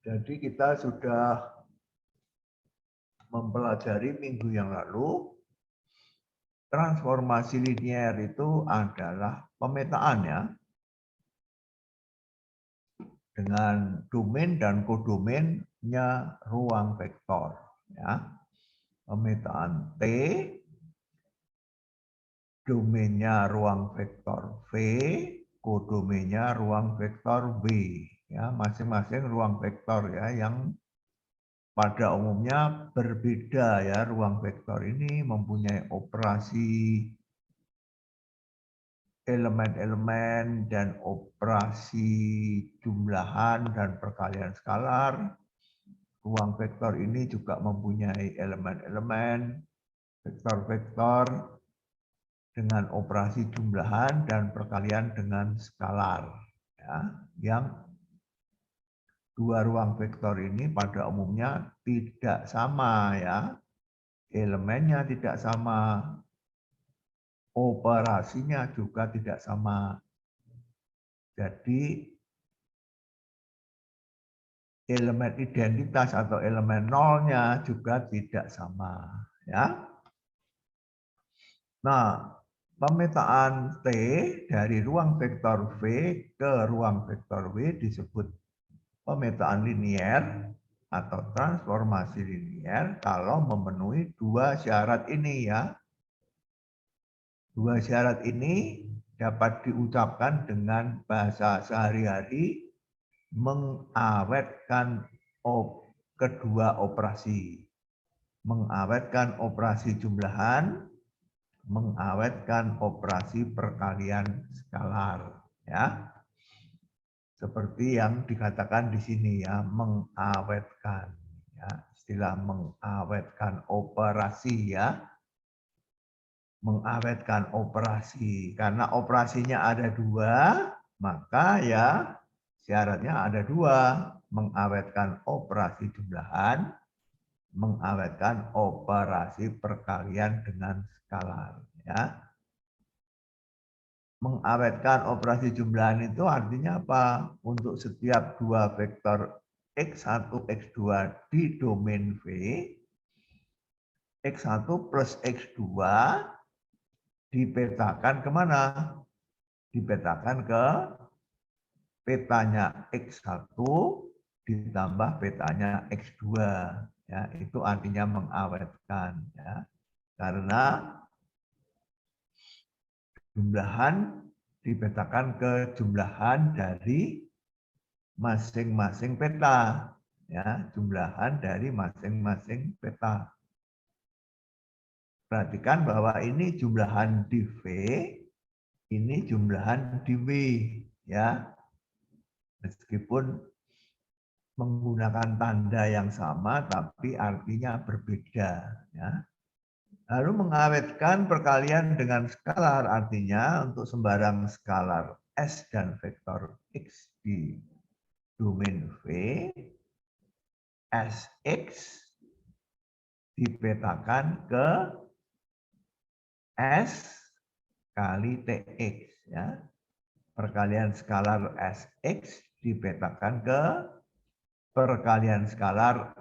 Jadi kita sudah mempelajari minggu yang lalu, transformasi linier itu adalah pemetaan ya, dengan domain dan kodomainnya ruang vektor ya. Pemetaan T, domainnya ruang vektor V, kodomainnya ruang vektor V ya, masing-masing ruang vektor ya yang pada umumnya berbeda ya. Ruang vektor ini mempunyai operasi elemen-elemen dan operasi jumlahan dan perkalian skalar. Ruang vektor ini juga mempunyai elemen-elemen, vektor-vektor dengan operasi jumlahan dan perkalian dengan skalar ya, yang dua ruang vektor ini pada umumnya tidak sama ya, elemennya tidak sama, operasinya juga tidak sama. Jadi elemen identitas atau elemen nolnya juga tidak sama ya. Nah, pemetaan T dari ruang vektor V ke ruang vektor W disebut pemetaan linier atau transformasi linier kalau memenuhi dua syarat ini ya. Dua syarat ini dapat diucapkan dengan bahasa sehari-hari, mengawetkan kedua operasi. Mengawetkan operasi jumlahan, mengawetkan operasi perkalian skalar ya. Seperti yang dikatakan di sini ya, mengawetkan ya, istilah mengawetkan operasi ya. Mengawetkan operasi karena operasinya ada dua, maka ya syaratnya ada dua, mengawetkan operasi jumlahan, mengawetkan operasi perkalian dengan skalar ya. Mengawetkan operasi jumlahan itu artinya apa? Untuk setiap dua vektor X1, X2 di domain V, X1 plus X2 dipetakan kemana? Dipetakan ke petanya X1 ditambah petanya X2. Ya, itu artinya mengawetkan ya. Karena jumlahan dipetakan ke jumlahan dari masing-masing peta ya, jumlahan dari masing-masing peta. Perhatikan bahwa ini jumlahan di V, ini jumlahan di W ya. Meskipun menggunakan tanda yang sama tapi artinya berbeda ya. Lalu mengawetkan perkalian dengan skalar artinya untuk sembarang skalar S dan vektor X di domain V, Sx dipetakan ke S kali Tx ya. Perkalian skalar Sx dipetakan ke perkalian skalar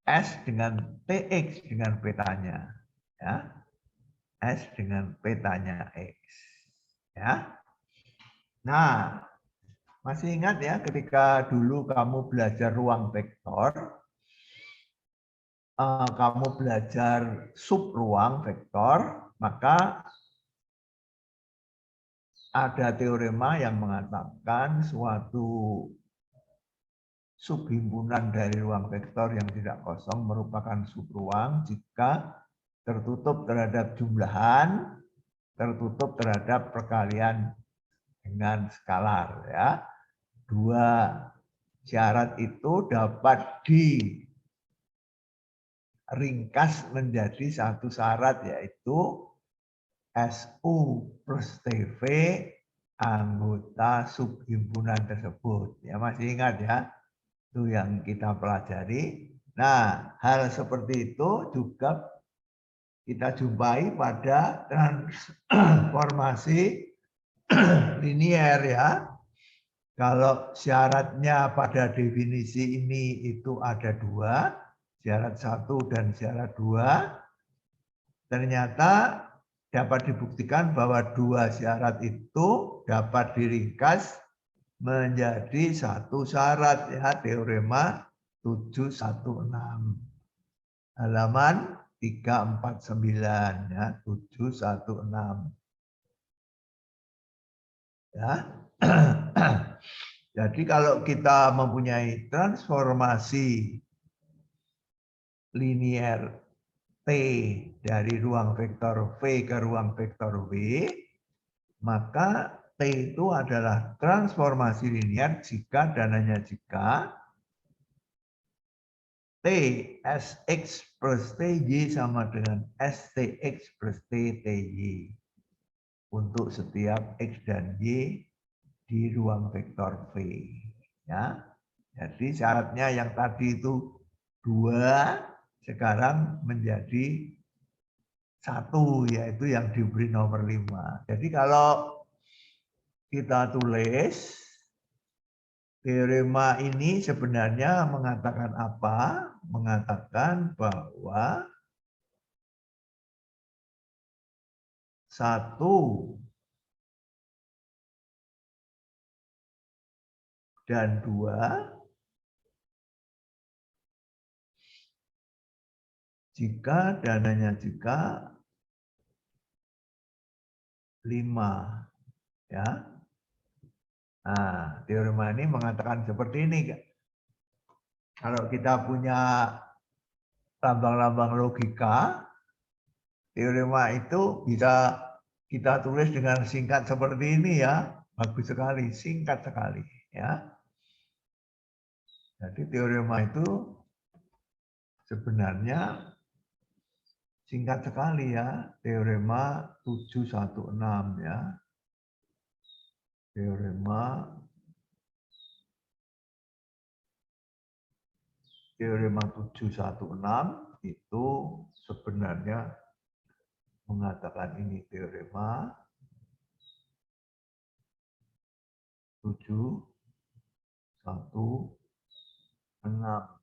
S dengan Tx dengan petanya ya. S dengan petanya X ya. Nah, masih ingat ya ketika dulu kamu belajar ruang vektor, kamu belajar subruang vektor, maka ada teorema yang mengatakan suatu subhimpunan dari ruang vektor yang tidak kosong merupakan subruang jika tertutup terhadap jumlahan, tertutup terhadap perkalian dengan skalar ya. Dua syarat itu dapat diringkas menjadi satu syarat, yaitu SU plus TV anggota subhimpunan tersebut. Ya, masih ingat ya? Itu yang kita pelajari. Nah, hal seperti itu juga kita jumpai pada transformasi linier ya. Kalau syaratnya pada definisi ini itu ada dua, syarat 1 dan syarat 2, ternyata dapat dibuktikan bahwa dua syarat itu dapat diringkas menjadi satu syarat, ya, teorema 716 halaman 349, ya, 716, ya. Jadi kalau kita mempunyai transformasi linier T dari ruang vektor V ke ruang vektor W, maka T itu adalah transformasi linier jika dan hanya jika T Sx plus Ty sama dengan Stx plus Tty untuk setiap X dan Y di ruang vektor V. Ya. Jadi syaratnya yang tadi itu 2, sekarang menjadi 1, yaitu yang diberi nomor 5. Jadi kalau kita tulis teorema ini sebenarnya mengatakan apa? Mengatakan bahwa 1 dan 2 jika dan hanya jika 5, ya. Nah, teorema ini mengatakan seperti ini. Kalau kita punya lambang-lambang logika, teorema itu bisa kita tulis dengan singkat seperti ini, ya. Bagus sekali, singkat sekali, ya. Jadi teorema itu sebenarnya singkat sekali, ya. Teorema 716, ya. Teorema 716 itu sebenarnya mengatakan ini teorema 716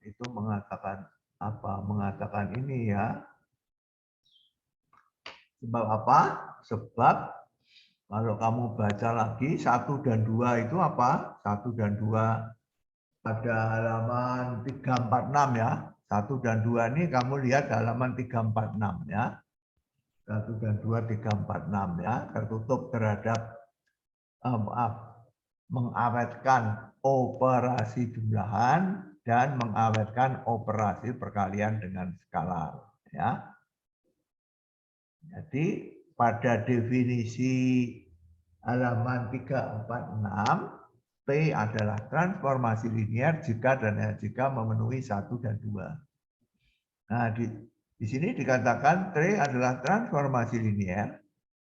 itu mengatakan apa? Mengatakan ini, ya. Sebab apa? Sebab kalau kamu baca lagi 1 dan 2 itu apa? 1 dan 2 pada halaman 346, ya. 1 dan 2 ini kamu lihat halaman 346, ya. 1 dan 2 346, ya. Tertutup terhadap mengawetkan operasi jumlahan dan mengawetkan operasi perkalian dengan skalar, ya. Jadi pada definisi halaman 346, T adalah transformasi linier jika dan hanya jika memenuhi 1 dan 2. Nah, di sini dikatakan T adalah transformasi linier,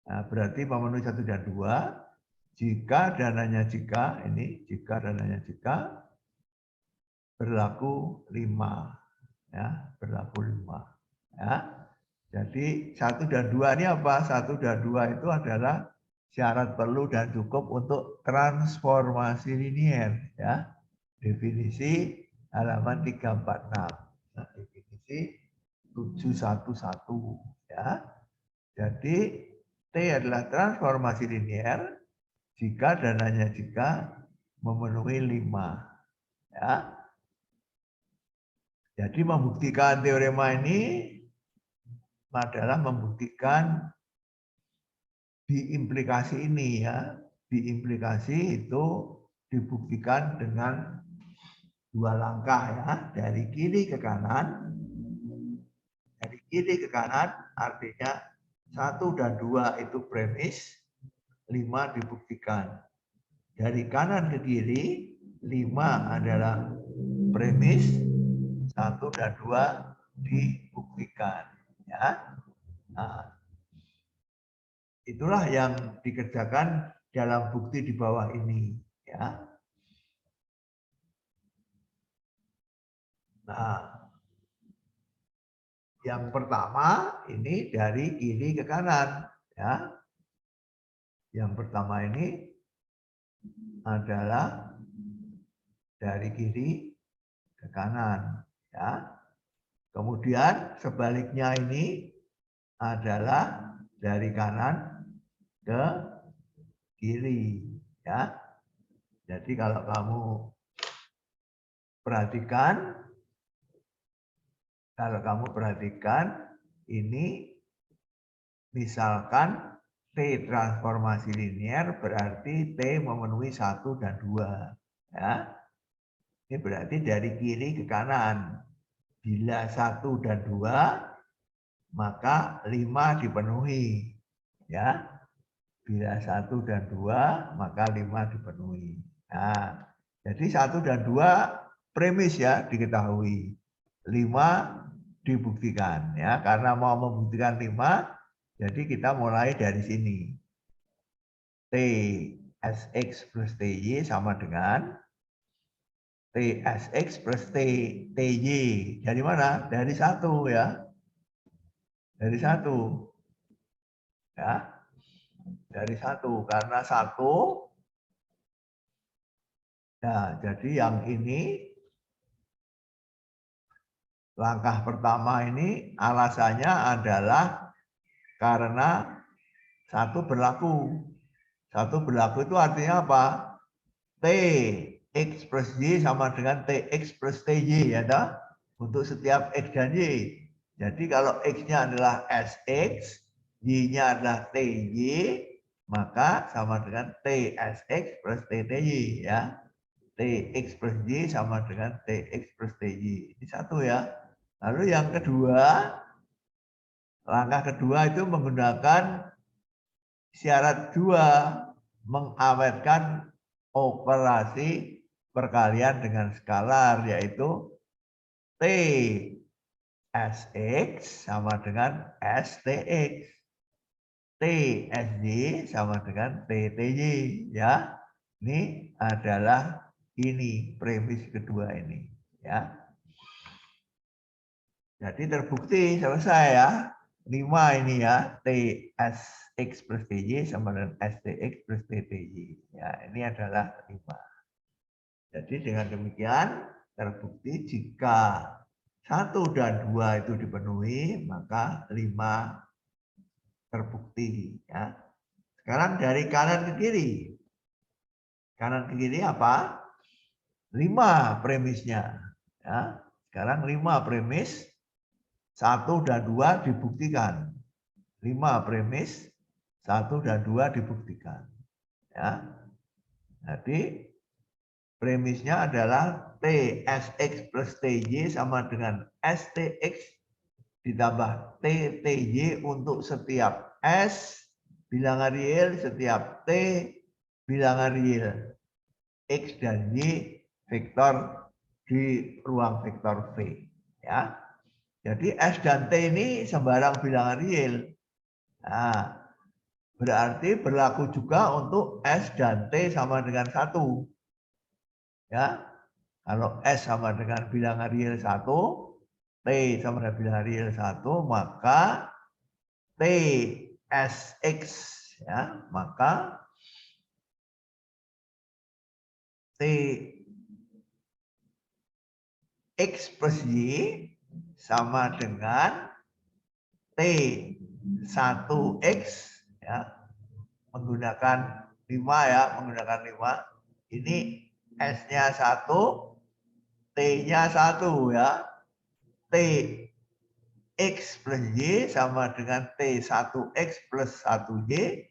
nah, berarti memenuhi 1 dan 2, jika dan hanya jika, ini jika dan hanya jika berlaku 5, ya, berlaku 5, ya. Jadi 1 dan 2 ini apa? 1 dan 2 itu adalah syarat perlu dan cukup untuk transformasi linier, ya. Definisi halaman 346. Nah, definisi 711, ya. Jadi T adalah transformasi linier jika dan hanya jika memenuhi 5, ya. Jadi membuktikan teorema ini adalah membuktikan diimplikasi ini, ya. Diimplikasi itu dibuktikan dengan 2 langkah, ya. Dari kiri ke kanan. Dari kiri ke kanan artinya 1 dan 2 itu premis, 5 dibuktikan. Dari kanan ke kiri, 5 adalah premis, 1 dan 2 dibuktikan, ya. Nah, itulah yang dikerjakan dalam bukti di bawah ini, ya. Nah, yang pertama ini dari kiri ke kanan, ya. Yang pertama ini adalah dari kiri ke kanan, ya. Kemudian sebaliknya ini adalah dari kanan ke kiri, ya. Jadi kalau kamu perhatikan, ini misalkan T transformasi linear berarti T memenuhi 1 dan 2. Ya. Ini berarti dari kiri ke kanan. Bila 1 dan 2, maka 5 dipenuhi. Ya. Bila 1 dan 2, maka 5 dipenuhi. Nah, jadi 1 dan 2 premis ya diketahui. 5 dibuktikan ya, karena mau membuktikan 5, jadi kita mulai dari sini. T Sx plus Ty sama dengan Tsx plus Ty. Dari mana? Dari 1 ya. Dari 1. Ya. Dari 1. Karena 1. Nah, jadi yang ini langkah pertama ini alasannya adalah karena 1 berlaku. 1 berlaku itu artinya apa? T X plus Y sama dengan Tx plus Ty ya toh? Untuk setiap X dan Y. Jadi kalau X-nya adalah Sx, Y-nya adalah Ty, maka sama dengan Tsx plus Tty ya. Tx plus Y sama dengan Tx plus Ty. Ini 1 ya. Lalu yang kedua, langkah kedua itu menggunakan syarat 2, mengawetkan operasi perkalian dengan skalar, yaitu T Sx sama dengan Stx. T Sy sama dengan Tty ya. Ini adalah ini premis kedua ini ya. Jadi terbukti selesai ya. 5 ini ya, Tsx plus Ty sama dengan Stx plus Tty. Ya, ini adalah 5. Jadi dengan demikian terbukti jika 1 dan 2 itu dipenuhi, maka 5 terbukti. Ya. Sekarang dari kanan ke kiri. Kanan ke kiri apa? 5 premisnya. Ya. Sekarang 5 premis, 1 dan 2 dibuktikan. 5 premis, 1 dan 2 dibuktikan. Ya. Jadi premisnya adalah Tsx plus Ty sama dengan Stx ditambah Tty untuk setiap S bilangan real, setiap T bilangan real. X dan Y vektor di ruang vektor V. Ya. Jadi S dan T ini sembarang bilangan real. Nah, berarti berlaku juga untuk S dan T sama dengan 1. Ya. Kalau S sama dengan bilangan real 1, T sama dengan bilangan real 1, maka T Sx ya, maka T X plus Y sama dengan T1X ya, menggunakan 5 ya, menggunakan 5. Ini S-nya 1, T-nya 1 ya. T X plus Y sama dengan T1X plus 1Y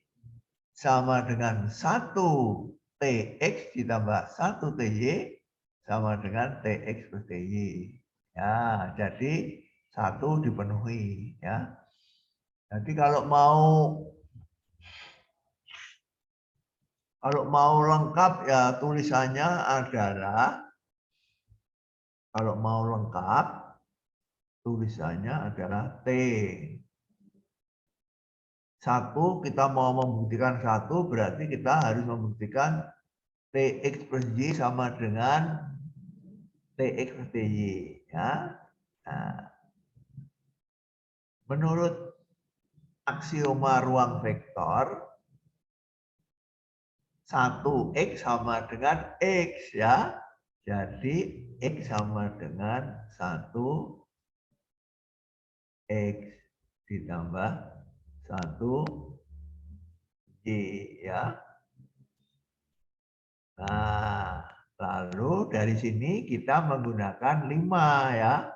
sama dengan 1 TX ditambah 1 TY sama dengan TX plus TY. Ya, jadi 1 dipenuhi ya. Jadi kalau mau lengkap ya tulisannya adalah, kalau mau lengkap tulisannya adalah T. 1 kita mau membuktikan 1 berarti kita harus membuktikan Tx plus Y sama dengan Tx plus Ty ya. Nah, menurut aksioma ruang vektor, 1X sama dengan X ya. Jadi X sama dengan 1X ditambah 1Y ya. Nah, lalu dari sini kita menggunakan 5 ya.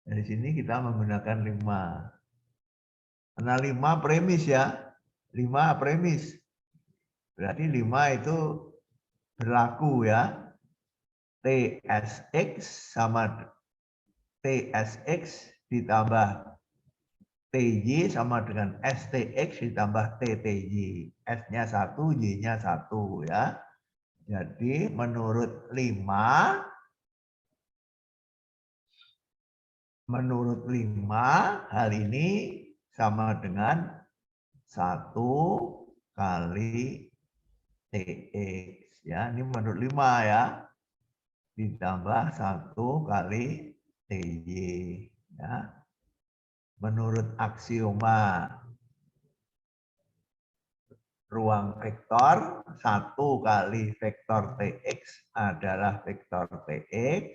Dari sini kita menggunakan 5. Karena 5 premis ya. 5 premis. Berarti 5 itu berlaku ya. TSX sama TSX ditambah TY sama dengan STX ditambah TTY. S-nya 1, Y-nya 1 ya. Jadi menurut 5 hal ini sama dengan 1 kali TX ya. Ini menurut 5 ya. Ditambah 1 kali TY ya. Menurut aksioma ruang vektor, 1 kali vektor TX adalah vektor TX,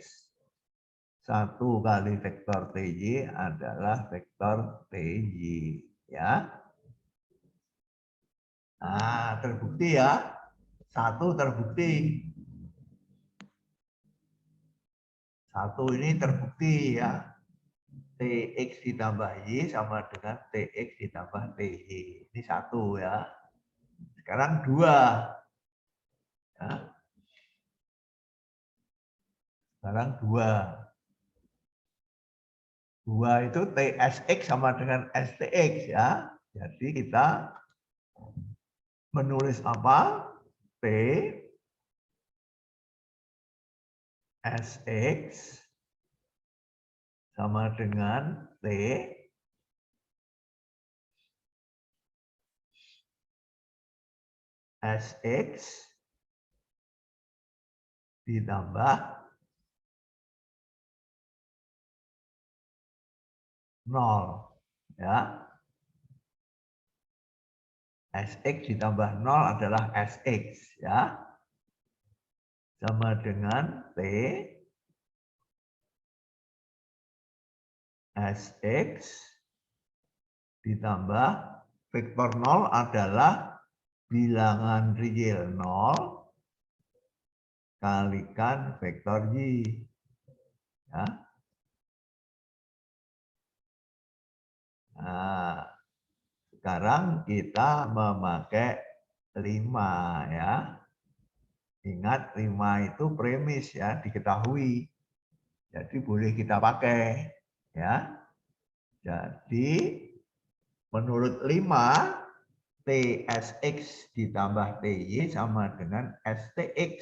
1 kali vektor TY adalah vektor TY ya. Nah, terbukti ya. 1 terbukti. 1 ini terbukti ya. TX ditambah Y sama dengan TX ditambah TY. Ini 1 ya. Sekarang 2. Ya. Sekarang 2. 2 itu TSX sama dengan STX ya. Jadi kita menulis apa? T SX sama dengan T SX ditambah 0 ya. SX ditambah 0 adalah SX ya. Sama dengan T SX ditambah vektor 0 adalah bilangan real 0 kalikan vektor Y. Ya. Nah, sekarang kita memakai 5 ya. Ingat 5 itu premis ya, diketahui. Jadi boleh kita pakai ya. Jadi menurut 5 TSX ditambah TY sama dengan STX.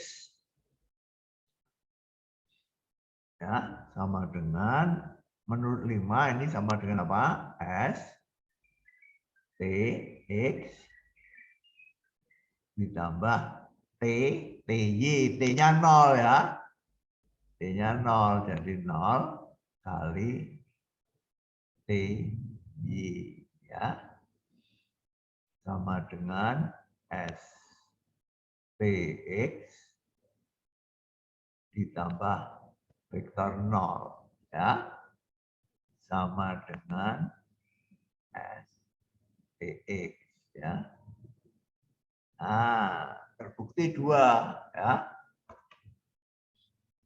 Ya, sama dengan menurut 5 ini sama dengan apa? STX ditambah TY, T-nya 0 ya. T-nya 0, jadi 0 kali TY ya. Sama dengan STX ditambah vektor 0 ya. Sama dengan STX ya. Nah, terbukti 2 ya.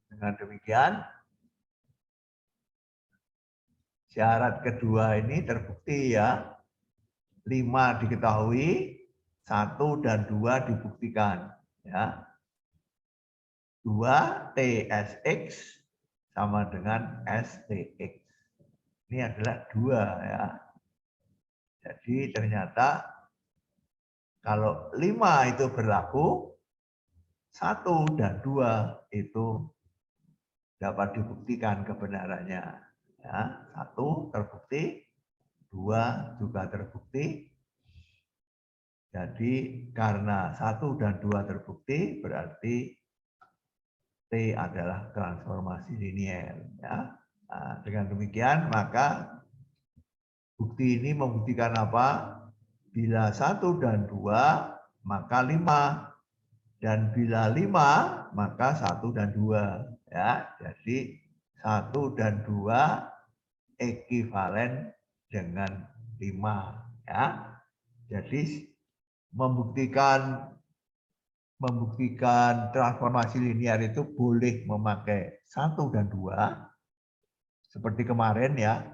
Dengan demikian syarat kedua ini terbukti ya. 5 diketahui, 1 dan 2 dibuktikan ya. 2 TSX sama dengan STX. Ini adalah 2 ya. Jadi ternyata kalau 5 itu berlaku, 1 dan 2 itu dapat dibuktikan kebenarannya. Ya, 1 terbukti, 2 juga terbukti. Jadi karena 1 dan 2 terbukti, berarti T adalah transformasi linier. Ya. Nah, dengan demikian maka bukti ini membuktikan apa? Bila 1 dan 2 maka 5. Dan bila 5, maka 1 dan 2. Ya, jadi 1 dan 2 ekivalen dengan 5. Ya. Jadi membuktikan transformasi linear itu boleh memakai 1 dan 2. Seperti kemarin ya,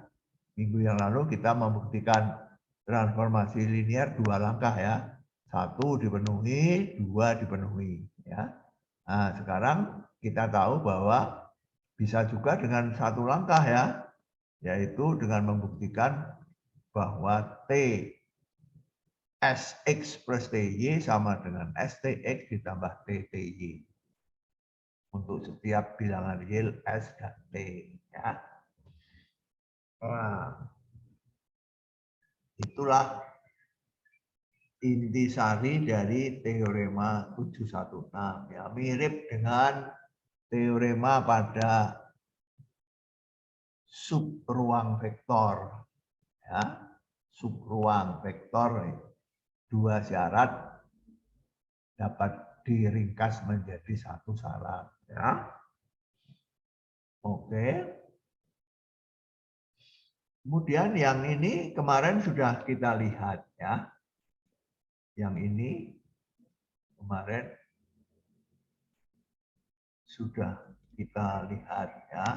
minggu yang lalu kita membuktikan transformasi linear 2 langkah ya. 1 dipenuhi, 2 dipenuhi. Ya. Nah, sekarang kita tahu bahwa bisa juga dengan 1 langkah ya, yaitu dengan membuktikan bahwa T Sx plus Ty sama dengan Stx ditambah Tty untuk setiap bilangan real S dan T. Ya. Nah, itulah intisari dari teorema 716. Ya, mirip dengan teorema pada subruang vektor. Ya, subruang vektor 2 syarat dapat diringkas menjadi 1 syarat. Ya. Oke. Kemudian yang ini kemarin sudah kita lihat ya. Yang ini kemarin sudah kita lihat ya.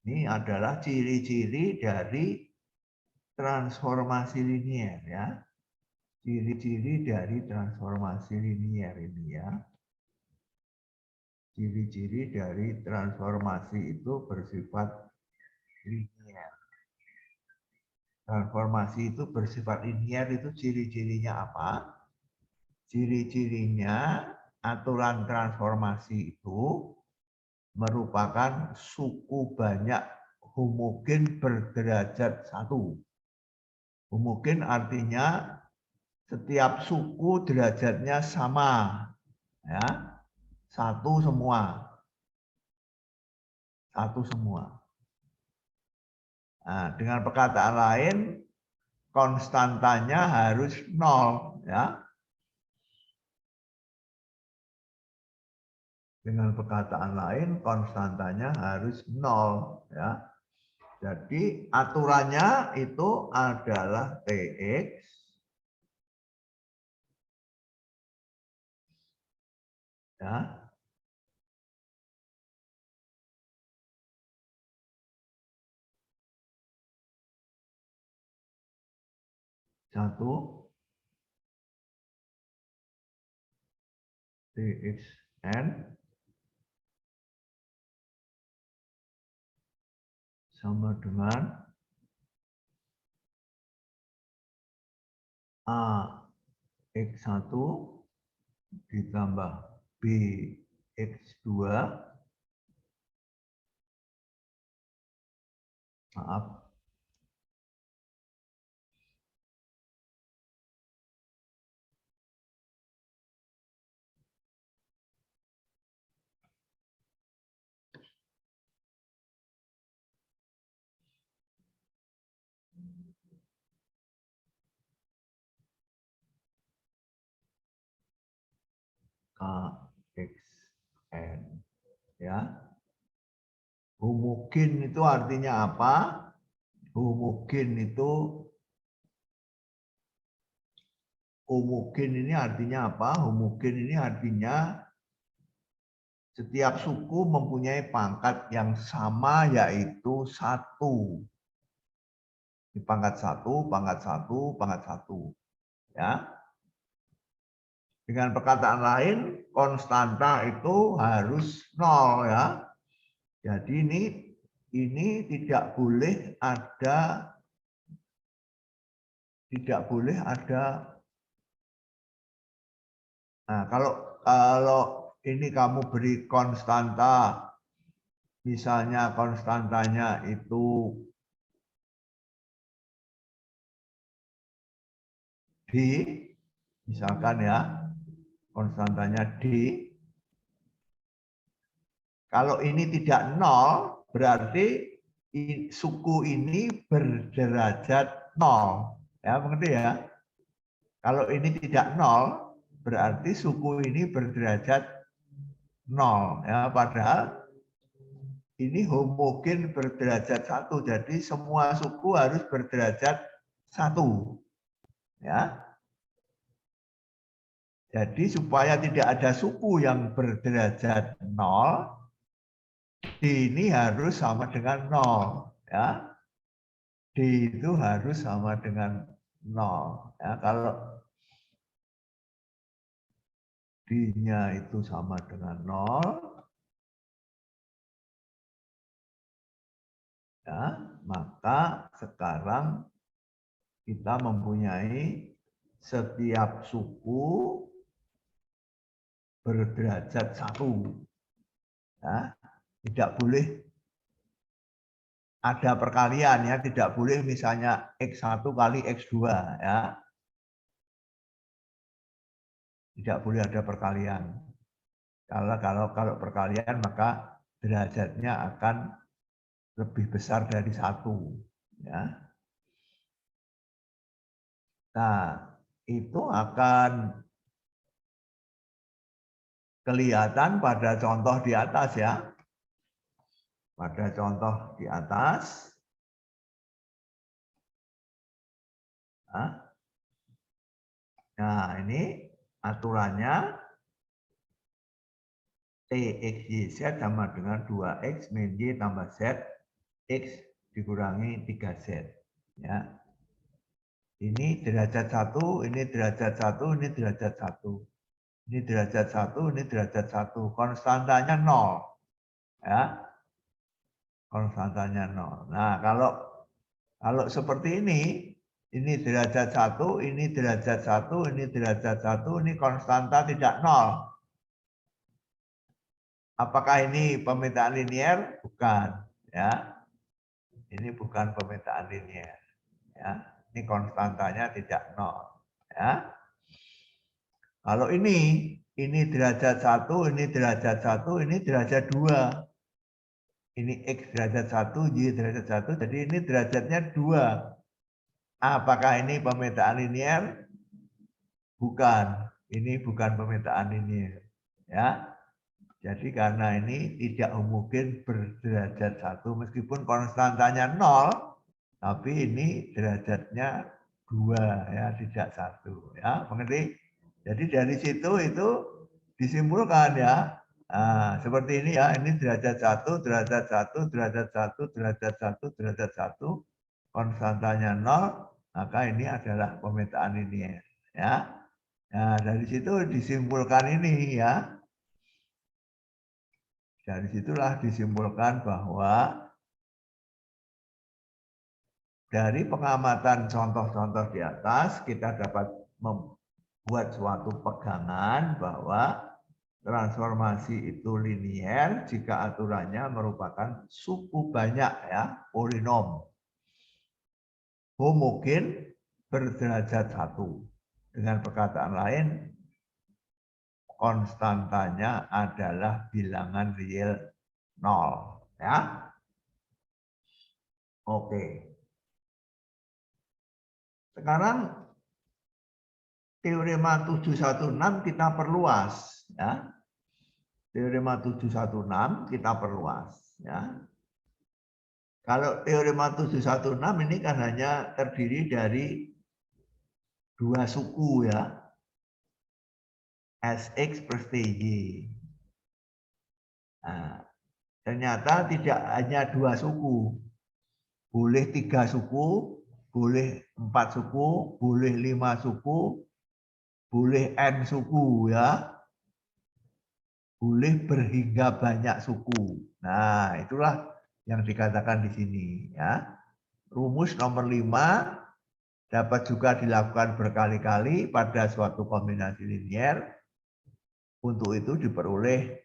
Ini adalah ciri-ciri dari transformasi linier ya. Ciri-ciri dari transformasi linier ini ya. Ciri-ciri dari transformasi itu bersifat linier. Transformasi itu bersifat linier itu ciri-cirinya apa? Ciri-cirinya aturan transformasi itu merupakan suku banyak homogen berderajat 1. Homogen artinya setiap suku derajatnya sama. Ya. 1 semua. 1 semua. Nah, dengan perkataan lain, konstantanya harus 0. Ya. Dengan perkataan lain, konstantanya harus 0. Ya. Jadi aturannya itu adalah Tx ya, satu Txn sama dengan AX1 ditambah BX2, maaf, KXN. Ya. Homogen itu artinya apa? Homogen ini artinya apa? Homogen ini artinya setiap suku mempunyai pangkat yang sama yaitu 1. Di pangkat 1, pangkat 1, pangkat 1. Ya. Dengan perkataan lain, konstanta itu harus 0 ya. Jadi ini tidak boleh ada Nah, kalau ini kamu beri konstanta, misalnya konstantanya itu D, misalkan ya, konstantanya D. Kalau ini tidak 0, berarti suku ini berderajat 0. Ya, mengerti ya? Kalau ini tidak 0, berarti suku ini berderajat 0. Ya, padahal ini homogen berderajat 1. Jadi semua suku harus berderajat 1. Ya. Jadi supaya tidak ada suku yang berderajat 0, D ini harus sama dengan 0. Ya. D itu harus sama dengan 0. Ya, kalau D-nya itu sama dengan 0, ya, maka sekarang kita mempunyai setiap suku berderajat 1. Ya, tidak boleh ada perkalian, ya, tidak boleh misalnya X1 kali X2, ya. Tidak boleh ada perkalian. Kalau perkalian maka derajatnya akan lebih besar dari 1, ya. Nah, itu akan kelihatan pada contoh di atas, ya. Pada contoh di atas. Nah, ini aturannya T, X, Y, Z sama dengan 2X min Y tambah Z, X dikurangi 3Z. Ya. Ini derajat 1, ini derajat 1, ini derajat 1. Ini derajat 1, ini derajat 1. Konstantanya 0. Ya. Konstantanya 0. Nah, kalau seperti ini derajat 1, ini derajat 1, ini derajat 1, ini konstanta tidak 0. Apakah ini pemetaan linear? Bukan, ya. Ini bukan pemetaan linear, ya. Ini konstantanya tidak 0, ya. Kalau ini derajat 1, ini derajat 1, ini derajat 2. Ini X derajat 1, Y derajat 1, jadi ini derajatnya 2. Apakah ini pemetaan linear? Bukan. Ini bukan pemetaan linear, ya. Jadi karena ini tidak homogen berderajat 1, meskipun konstantanya 0, tapi ini derajatnya 2, ya, tidak 1. Ya, mengerti? Jadi dari situ itu disimpulkan, ya. Nah, seperti ini, ya, ini derajat 1, derajat 1, derajat 1, derajat 1, derajat 1, konstantanya 0, maka ini adalah pemetaan linear, ya. Nah, dari situ disimpulkan ini, ya. Dari situlah disimpulkan bahwa dari pengamatan contoh-contoh di atas, kita dapat membuat suatu pegangan bahwa transformasi itu linier jika aturannya merupakan suku banyak, ya, polinom homogen berderajat 1. Dengan perkataan lain, konstantanya adalah bilangan real 0, ya. Oke. Sekarang teorema 716 kita perluas, ya. Teorema 716 kita perluas, ya. Kalau teorema 716 ini kan hanya terdiri dari 2 suku, ya. Sx plus Ty. Nah, ternyata tidak hanya 2 suku. Boleh 3 suku, boleh 4 suku, boleh 5 suku, boleh N suku, ya. Boleh berhingga banyak suku. Nah, itulah yang dikatakan di sini, ya. Rumus nomor 5 dapat juga dilakukan berkali-kali pada suatu kombinasi linier. Untuk itu diperoleh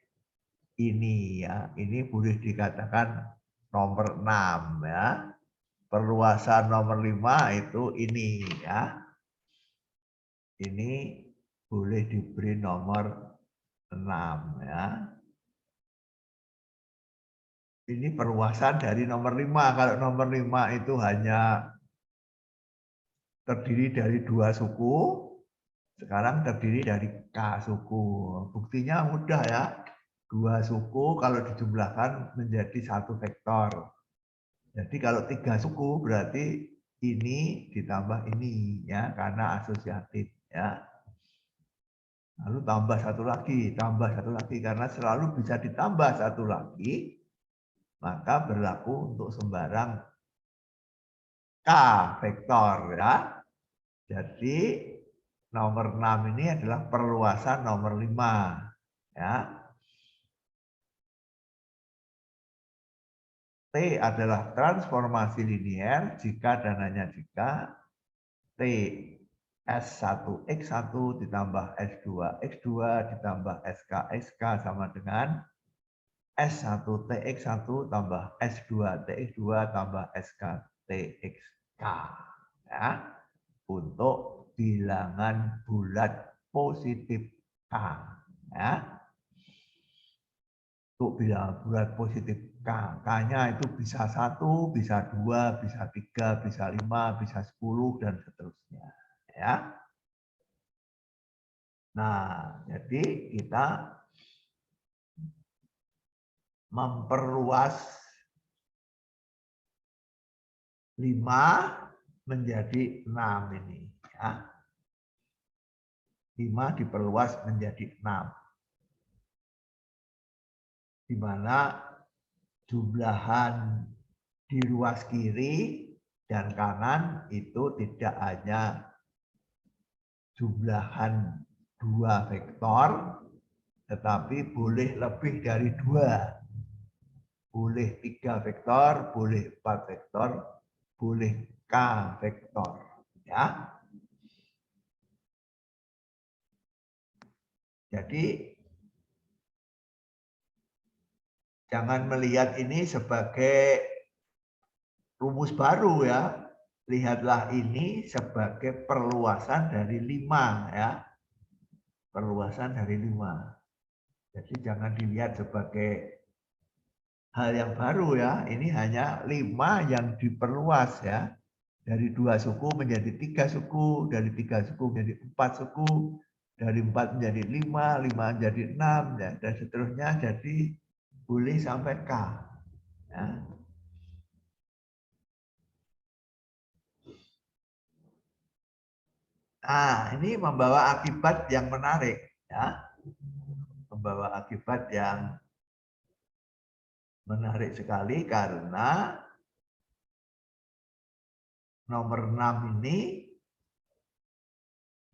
ini, ya. Ini boleh dikatakan nomor 6, ya. Perluasan nomor 5 itu ini, ya. Ini boleh diberi nomor 6, ya. Ini perluasan dari nomor 5. Kalau nomor 5 itu hanya terdiri dari 2 suku, sekarang terdiri dari K suku. Buktinya mudah ya. 2 suku kalau dijumlahkan menjadi 1 vektor. Jadi kalau 3 suku berarti ini ditambah ini ya, karena asosiatif ya. Lalu tambah satu lagi karena selalu bisa ditambah satu lagi, maka berlaku untuk sembarang K vektor ya. Jadi nomor 6 ini adalah perluasan nomor 5 ya. T adalah transformasi linier jika dan hanya jika T S1X1 ditambah S2X2 ditambah SK sama dengan S1TX1 tambah S2TX2 tambah SKTXK ya, untuk bilangan bulat positif K ya. Untuk bilangan bulat positif K, K-nya itu bisa 1, bisa 2, bisa 3, bisa 5, bisa 10 dan seterusnya ya. Nah, jadi kita memperluas 5 menjadi 6 ini ya. 5 diperluas menjadi 6. Di mana jumlahan di ruas kiri dan kanan itu tidak hanya jumlahan 2 vektor, tetapi boleh lebih dari 2. Boleh 3 vektor, boleh 4 vektor, boleh K vektor. Ya. Jadi jangan melihat ini sebagai rumus baru ya. Lihatlah ini sebagai perluasan dari 5 ya. Perluasan dari 5. Jadi jangan dilihat sebagai hal yang baru ya. Ini hanya 5 yang diperluas ya. Dari 2 suku menjadi 3 suku, dari 3 suku menjadi 4 suku, dari 4 menjadi 5, 5 menjadi 6 ya, dan seterusnya, jadi boleh sampai K. Ya. Nah, ini membawa akibat yang menarik ya. Membawa akibat yang menarik sekali karena nomor 6 ini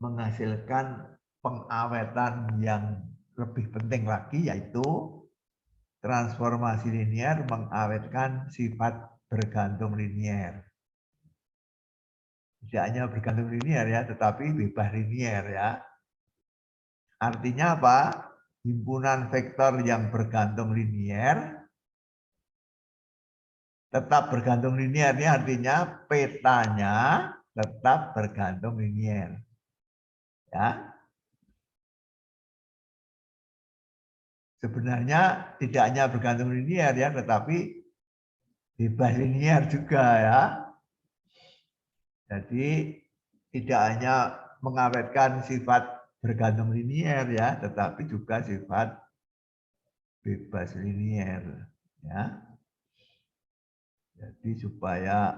menghasilkan pengawetan yang lebih penting lagi, yaitu transformasi linier mengawetkan sifat bergantung linier. Tidak hanya bergantung linier ya, tetapi bebas linier ya. Artinya apa? Himpunan vektor yang bergantung linier tetap bergantung linier. Ini artinya petanya tetap bergantung linier. Ya. Sebenarnya tidak hanya bergantung linier ya, tetapi bebas linier juga ya. Jadi tidak hanya mengawetkan sifat bergantung linier ya, tetapi juga sifat bebas linier ya. Jadi supaya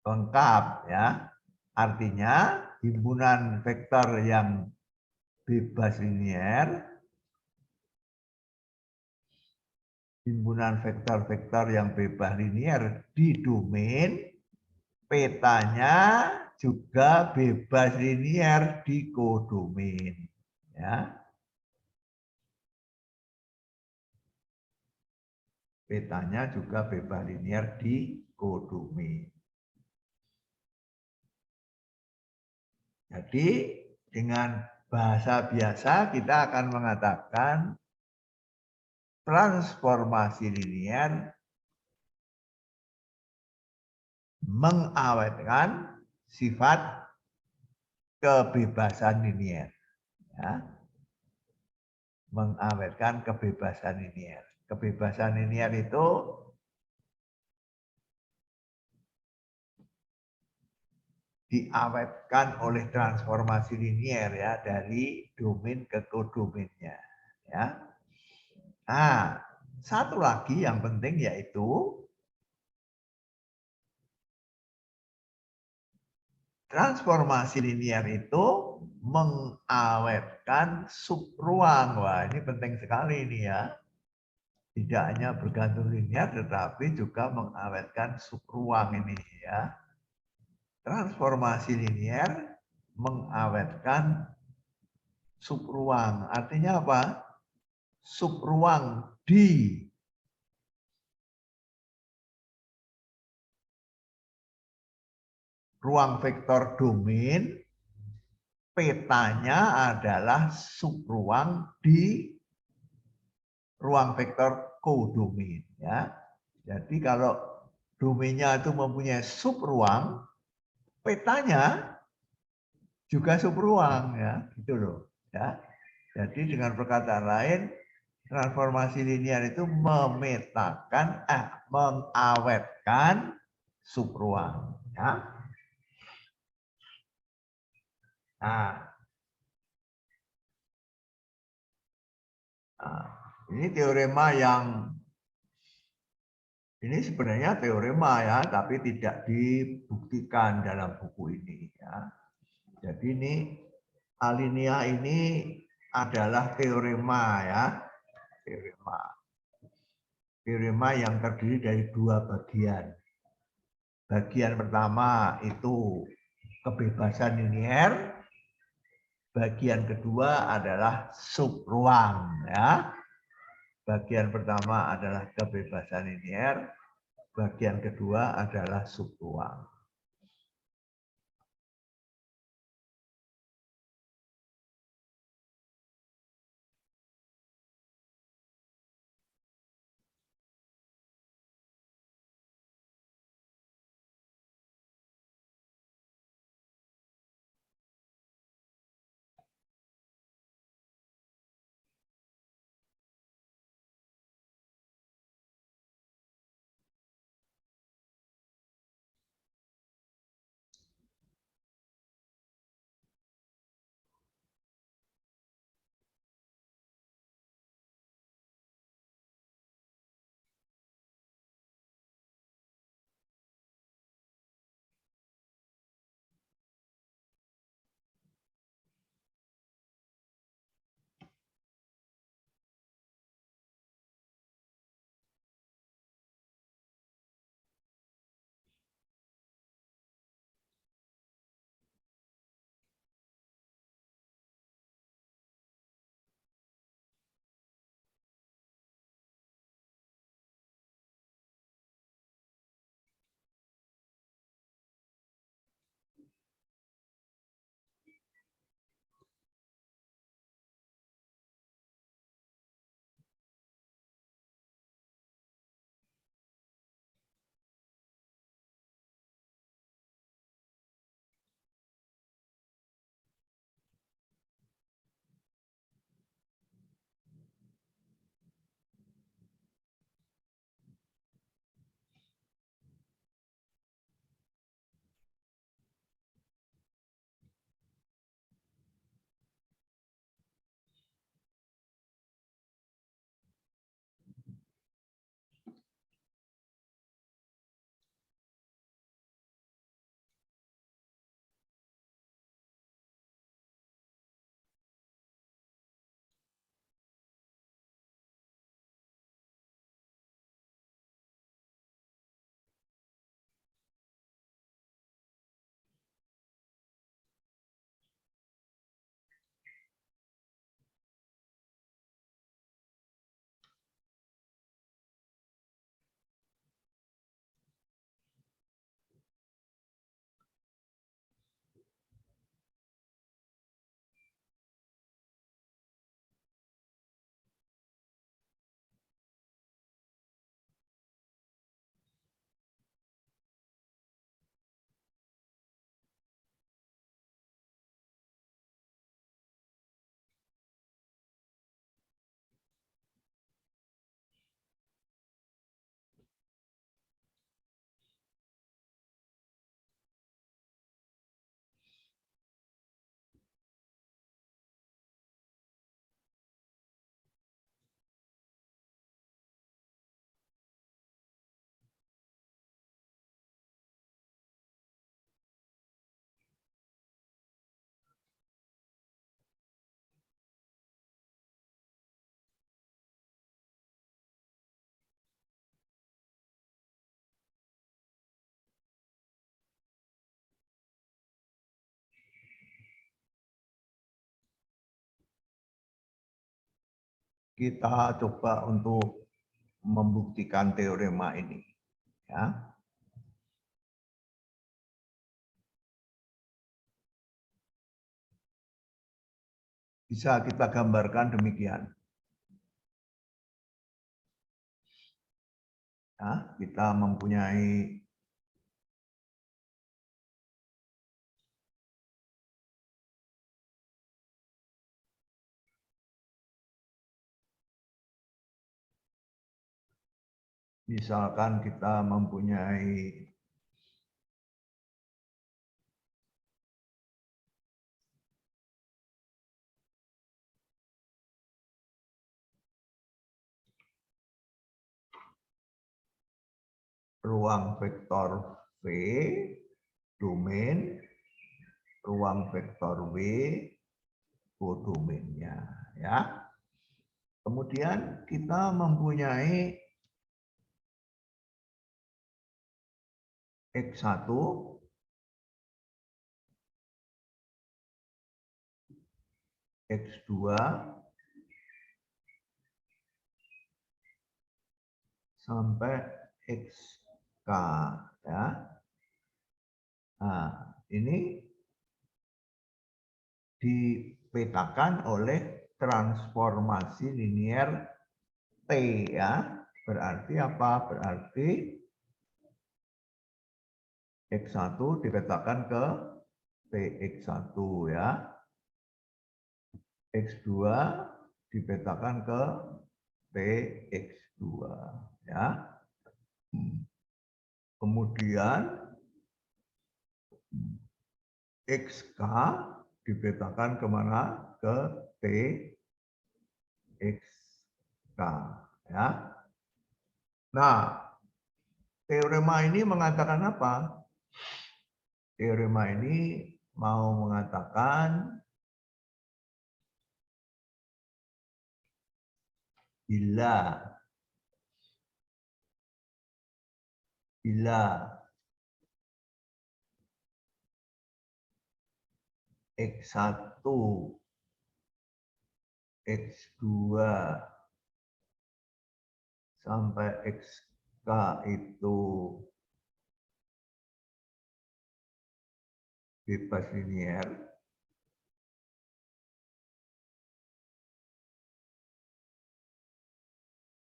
lengkap ya. Artinya himpunan vektor yang bebas linier, himpunan vektor-vektor yang bebas linier di domain, petanya juga bebas linier di kodomain ya. Petanya juga bebas linier di kodomain. Jadi dengan bahasa biasa kita akan mengatakan transformasi linier mengawetkan sifat kebebasan linier. Ya. Mengawetkan kebebasan linier. Kebebasan linier itu diawetkan oleh transformasi linier ya dari domain ke kodomainnya ya. Nah, satu lagi yang penting yaitu transformasi linier itu mengawetkan subruang. Wah, ini penting sekali ini ya. Tidak hanya bergantung linier tetapi juga mengawetkan subruang ini ya. Transformasi linier mengawetkan subruang. Artinya apa? Subruang di ruang vektor domain, petanya adalah subruang di ruang vektor kodomain ya. Jadi kalau domainnya itu mempunyai subruang, petanya juga subruang ya, gitu loh ya. Jadi dengan perkataan lain, transformasi linier itu mengawetkan subruang ya. Nah, ini teorema yang ini sebenarnya teorema ya, tapi tidak dibuktikan dalam buku ini ya. Jadi ini alinea ini adalah teorema ya, teorema. Teorema yang terdiri dari dua bagian. Bagian pertama itu kebebasan linier, bagian kedua adalah subruang ya. Bagian pertama adalah kebebasan linier, bagian kedua adalah subruang. kita coba untuk membuktikan teorema ini. Ya. Bisa kita gambarkan demikian. Ya, kita mempunyai misalkan kita mempunyai ruang vektor V, domain, ruang vektor W, kodomainnya. Ya. Kemudian kita mempunyai X1, X2, sampai XK. Ya. Nah, ini dipetakan oleh transformasi linier T, ya. Berarti apa? Berarti X1 dipetakan ke Tx1, ya. X2 dipetakan ke Tx2, ya. Kemudian XK dipetakan kemana? Ke TXK. Ya. Nah, teorema ini mengatakan apa? Teorema ini mau mengatakan bila X1, X2 sampai XK itu bebas linier,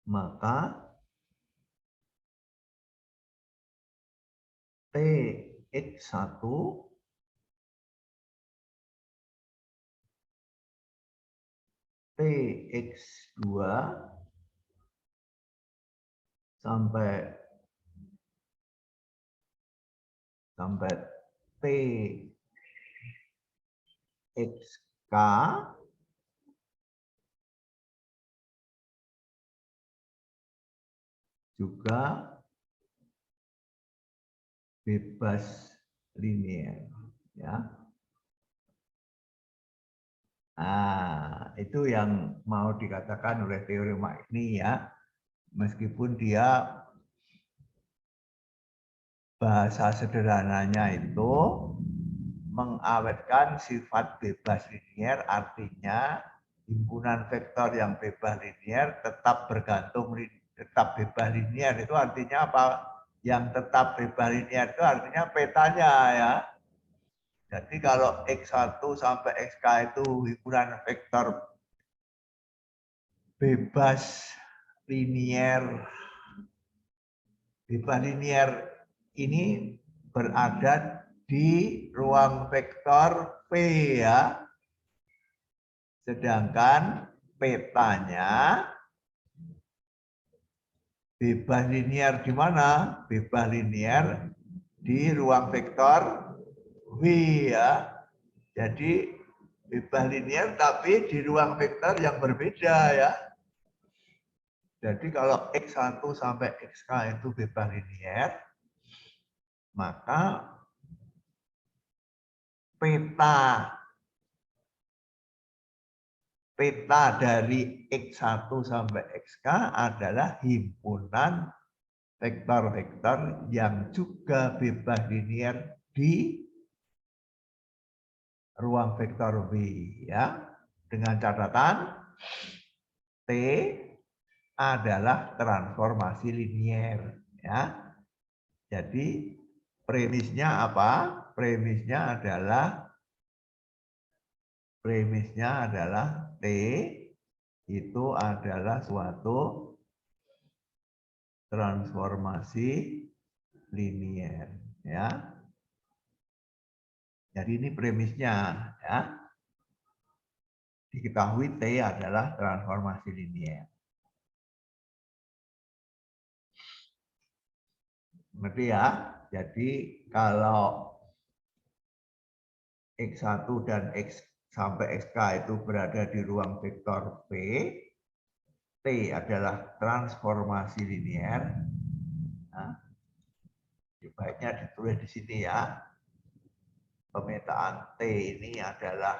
maka Tx1 Tx2 sampai Txk juga bebas linier, ya. Nah, itu yang mau dikatakan oleh teorema ini, ya. Meskipun dia bahasa sederhananya itu mengawetkan sifat bebas linier, artinya himpunan vektor yang bebas linier tetap tetap bebas linier. Itu artinya apa? Yang tetap bebas linier itu artinya petanya, ya. Jadi kalau X1 sampai XK itu himpunan vektor bebas linier ini berada di ruang vektor P, ya. Sedangkan petanya bebas linier di mana? Bebas linier di ruang vektor V, ya. Jadi bebas linier tapi di ruang vektor yang berbeda, ya. Jadi kalau X1 sampai XK itu bebas linier, maka peta dari X1 sampai XK adalah himpunan vektor-vektor yang juga bebas linier di ruang vektor V, ya. Dengan catatan T adalah transformasi linier, ya. Jadi premisnya apa? Premisnya adalah T itu adalah suatu transformasi linier, ya. Jadi ini premisnya, ya. Diketahui T adalah transformasi linier. Ngerti ya? Jadi kalau X1 dan X sampai XK itu berada di ruang vektor P, T adalah transformasi linier. Nah, baiknya ditulis di sini ya. Pemetaan T ini adalah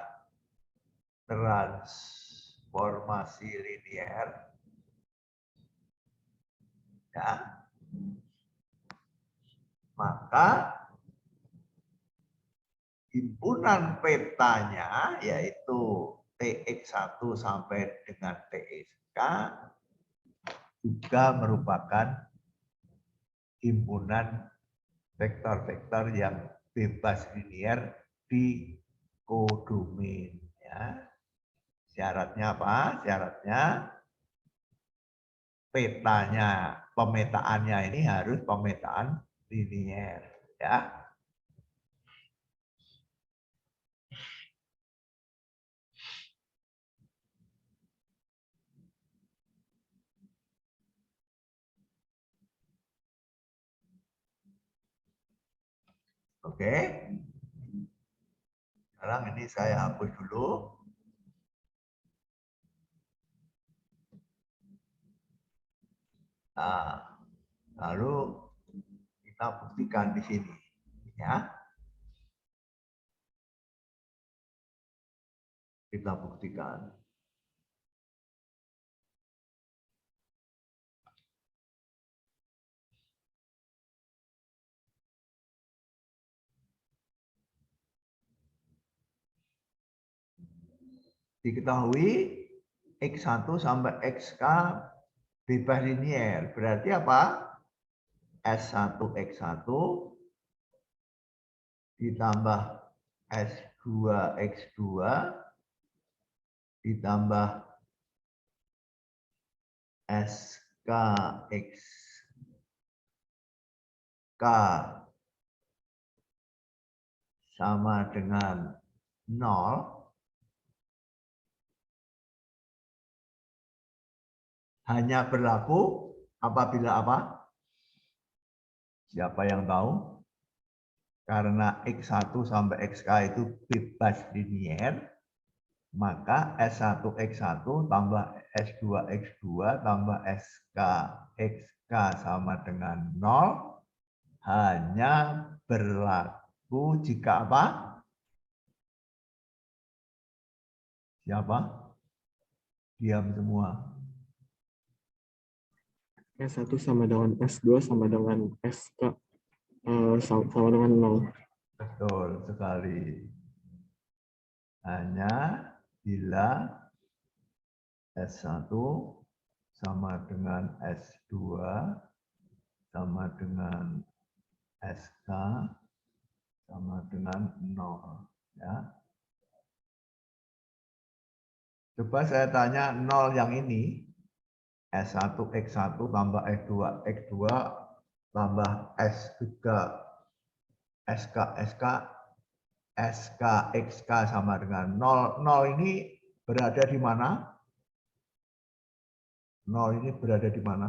transformasi linier. Ya. Maka himpunan petanya yaitu TX1 sampai dengan TXK juga merupakan himpunan vektor-vektor yang bebas linier di kodomain. Ya. Syaratnya apa? Syaratnya petanya, pemetaannya ini harus pemetaan linier. Ya. Oke. Sekarang ini saya hapus dulu. Nah, lalu kita buktikan di sini, ya. Kita buktikan. Diketahui X1 sampai XK bebas linier. Berarti apa? S1 X1 ditambah S2 X2 ditambah SK XK sama dengan 0 hanya berlaku apabila apa? Siapa yang tahu? Karena X1 sampai XK itu bebas linier, maka S1 X1 tambah S2 X2 tambah SK XK sama dengan 0 hanya berlaku jika apa? Siapa? Diam semua. S1 sama dengan S2 sama dengan SK sama dengan 0. Betul sekali. Hanya bila S1 sama dengan S2 sama dengan SK sama dengan 0. Ya. Coba saya tanya 0 yang ini, S1 X1 tambah S2 X2 tambah S3 SK SK SK XK sama dengan 0. 0 ini berada di mana? 0 ini berada di mana?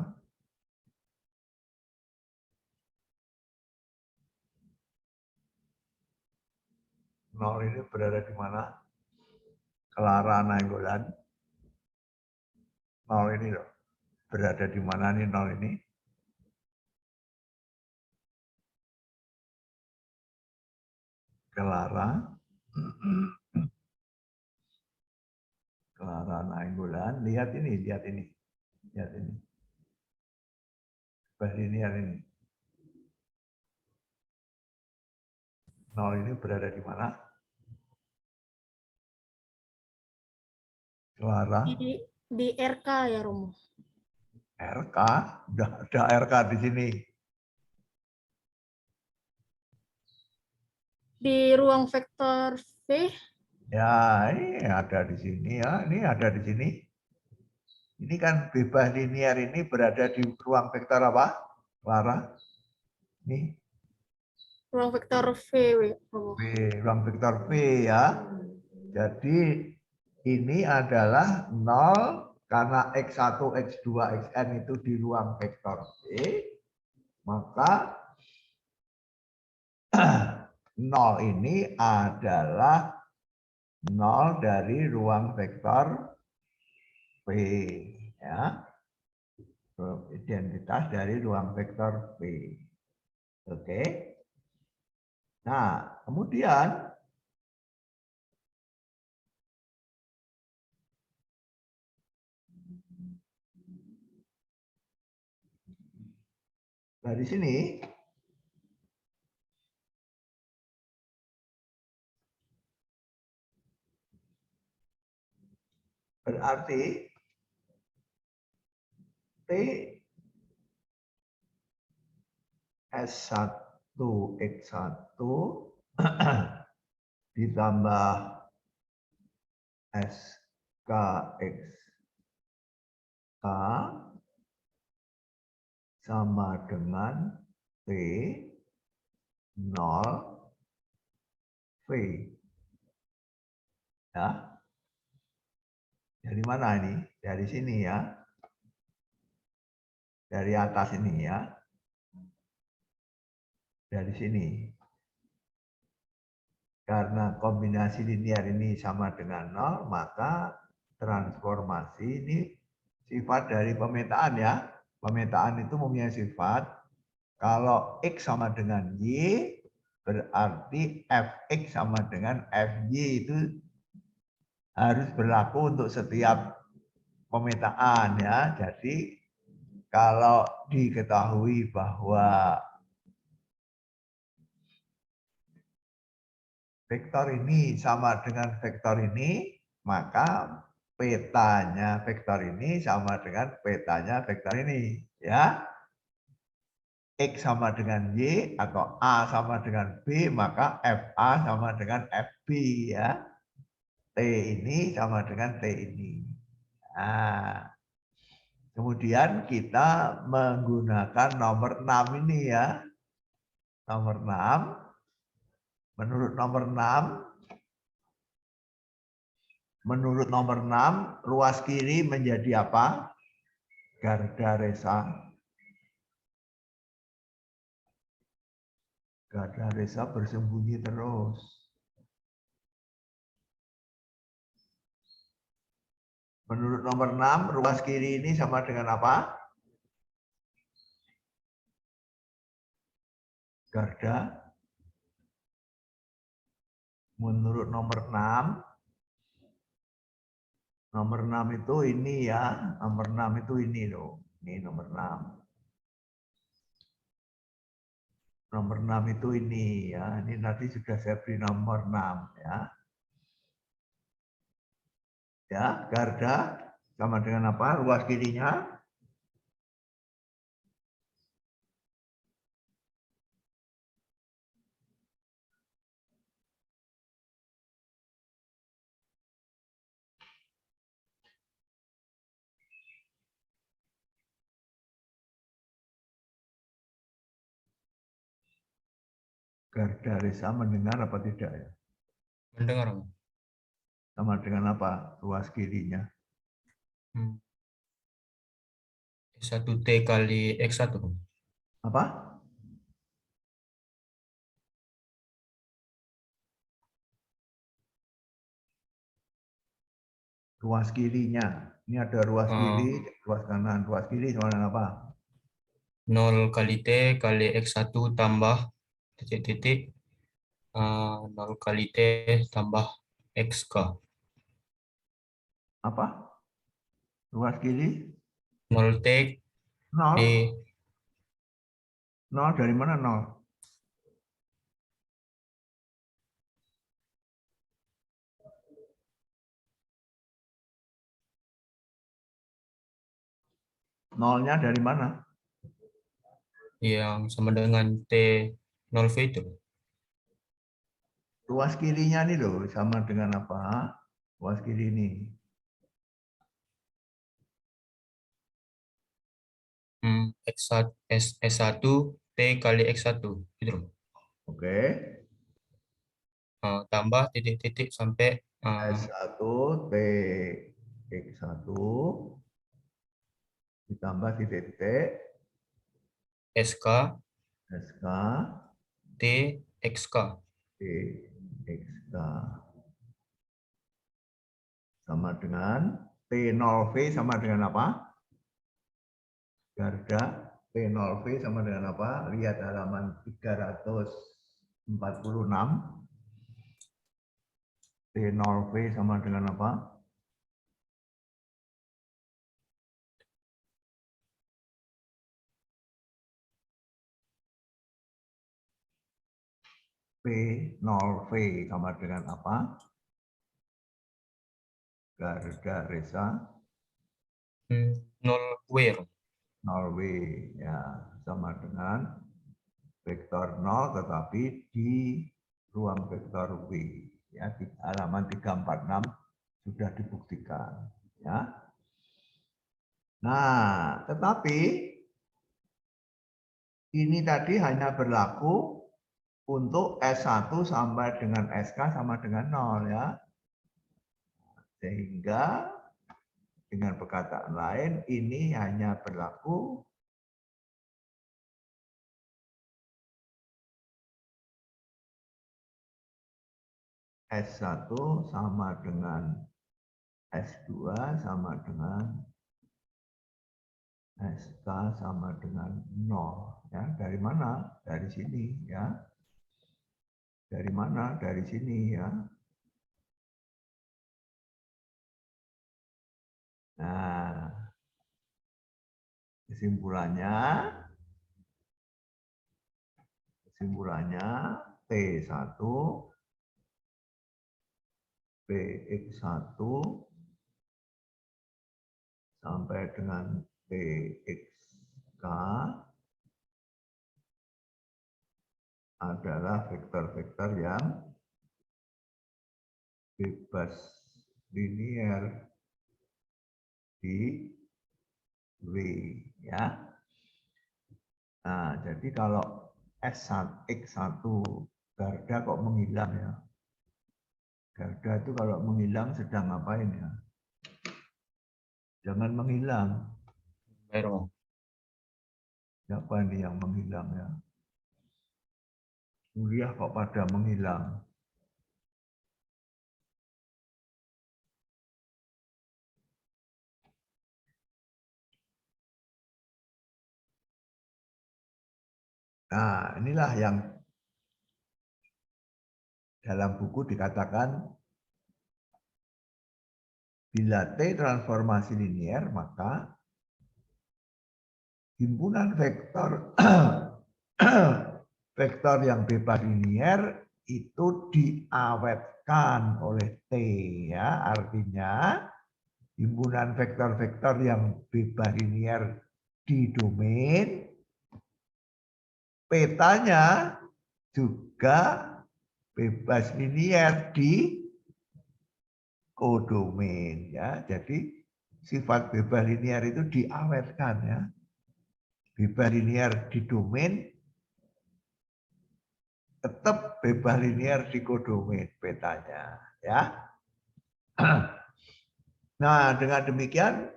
Nol ini berada di mana? Clara Nainggolan. 0 ini loh. Berada di mana nih 0 ini? Clara Nainggolan. Lihat ini, lihat ini. Lihat ini. Linear ini. 0 ini berada di mana? Clara. Di RK ya, Romo. RK, udah ada RK di sini. Di ruang vektor V. Ya, ini ada di sini ya. Ini ada di sini. Ini kan bebas linear ini berada di ruang vektor apa, Clara? Nih, Ruang vektor V, Romo. V, ruang vektor V ya. Jadi ini adalah 0 karena X1, X2, Xn itu di ruang vektor V, maka 0 ini adalah 0 dari ruang vektor V. Ya. Identitas dari ruang vektor V. Oke. Nah, kemudian dari sini berarti T S1 X1 ditambah SK XK sama dengan T 0 V. Ya. Dari mana ini? Dari sini ya. Dari atas ini ya. Dari sini. Karena kombinasi linear ini sama dengan 0, maka transformasi ini sifat dari pemetaan ya. Pemetaan itu mempunyai sifat kalau X sama dengan Y, berarti Fx sama dengan Fy itu harus berlaku untuk setiap pemetaan ya. Jadi kalau diketahui bahwa vektor ini sama dengan vektor ini, maka petanya vektor ini sama dengan petanya vektor ini, ya. X sama dengan Y atau A sama dengan B, maka FA sama dengan FB, ya. T ini sama dengan T ini. Nah, kemudian kita menggunakan nomor 6 ini ya. Nomor 6. Menurut nomor 6, ruas kiri menjadi apa? Garda resa bersembunyi terus. Menurut nomor 6, ruas kiri ini sama dengan apa? Garda. Menurut nomor 6 itu ini ya. Nomor 6 itu ini loh. Ini nomor 6. Nomor 6 itu ini ya. Ini nanti sudah saya beri nomor 6 ya. Ya, garda sama dengan apa? Ruas kirinya. Garda Resa mendengar apa tidak ya? Mendengar. Sama dengan apa? Ruas kirinya. S1T kali X1. Apa? Ruas kirinya. Ini ada ruas kiri, ruas kanan. Ruas kiri sama dengan apa? 0 kali T kali X1 tambah titik-titik 0 kali T tambah XK. Apa? Ruas kiri? 0 T Nol. di Nol dari mana nol? Nolnya dari mana? Yang sama dengan T0V itu. Ruas kirinya nih loh, sama dengan apa? Ruas kiri ini. X1, S1 T kali X1 gitu loh. Oke. Tambah titik-titik sampai S1 T X1 ditambah titik-titik SK SK T XK. T XK sama dengan T0V sama dengan apa? Garda T0V sama dengan apa? Lihat halaman 346. T0V sama dengan apa? P0V sama dengan apa? Garda Resa 0W. 0W ya sama dengan vektor 0 tetapi di ruang vektor W ya di halaman 346 sudah dibuktikan ya. Nah, tetapi ini tadi hanya berlaku untuk S1 sampai dengan SK sama dengan 0 ya. Sehingga dengan perkataan lain ini hanya berlaku S1 sama dengan S2 sama dengan SK sama dengan 0 ya. Dari mana? Dari sini ya. Dari mana? Dari sini ya. Nah, kesimpulannya T1 PX1 sampai dengan PXK adalah vektor-vektor yang bebas linier di W ya. Nah, jadi kalau X1 garda kok menghilang ya? Garda itu kalau menghilang sedang ngapain ya? Jangan menghilang. Baru. Siapa ini yang menghilang ya? Kuliah kok pada menghilang. Nah, inilah yang dalam buku dikatakan bila T transformasi linier, maka himpunan vektor vektor yang bebas linier itu diawetkan oleh T ya. Artinya himpunan vektor-vektor yang bebas linier di domain petanya juga bebas linier di kodomain ya. Jadi sifat bebas linier itu diawetkan ya. Bebas linier di domain tetap bebas linier di kodomain petanya ya. Nah, dengan demikian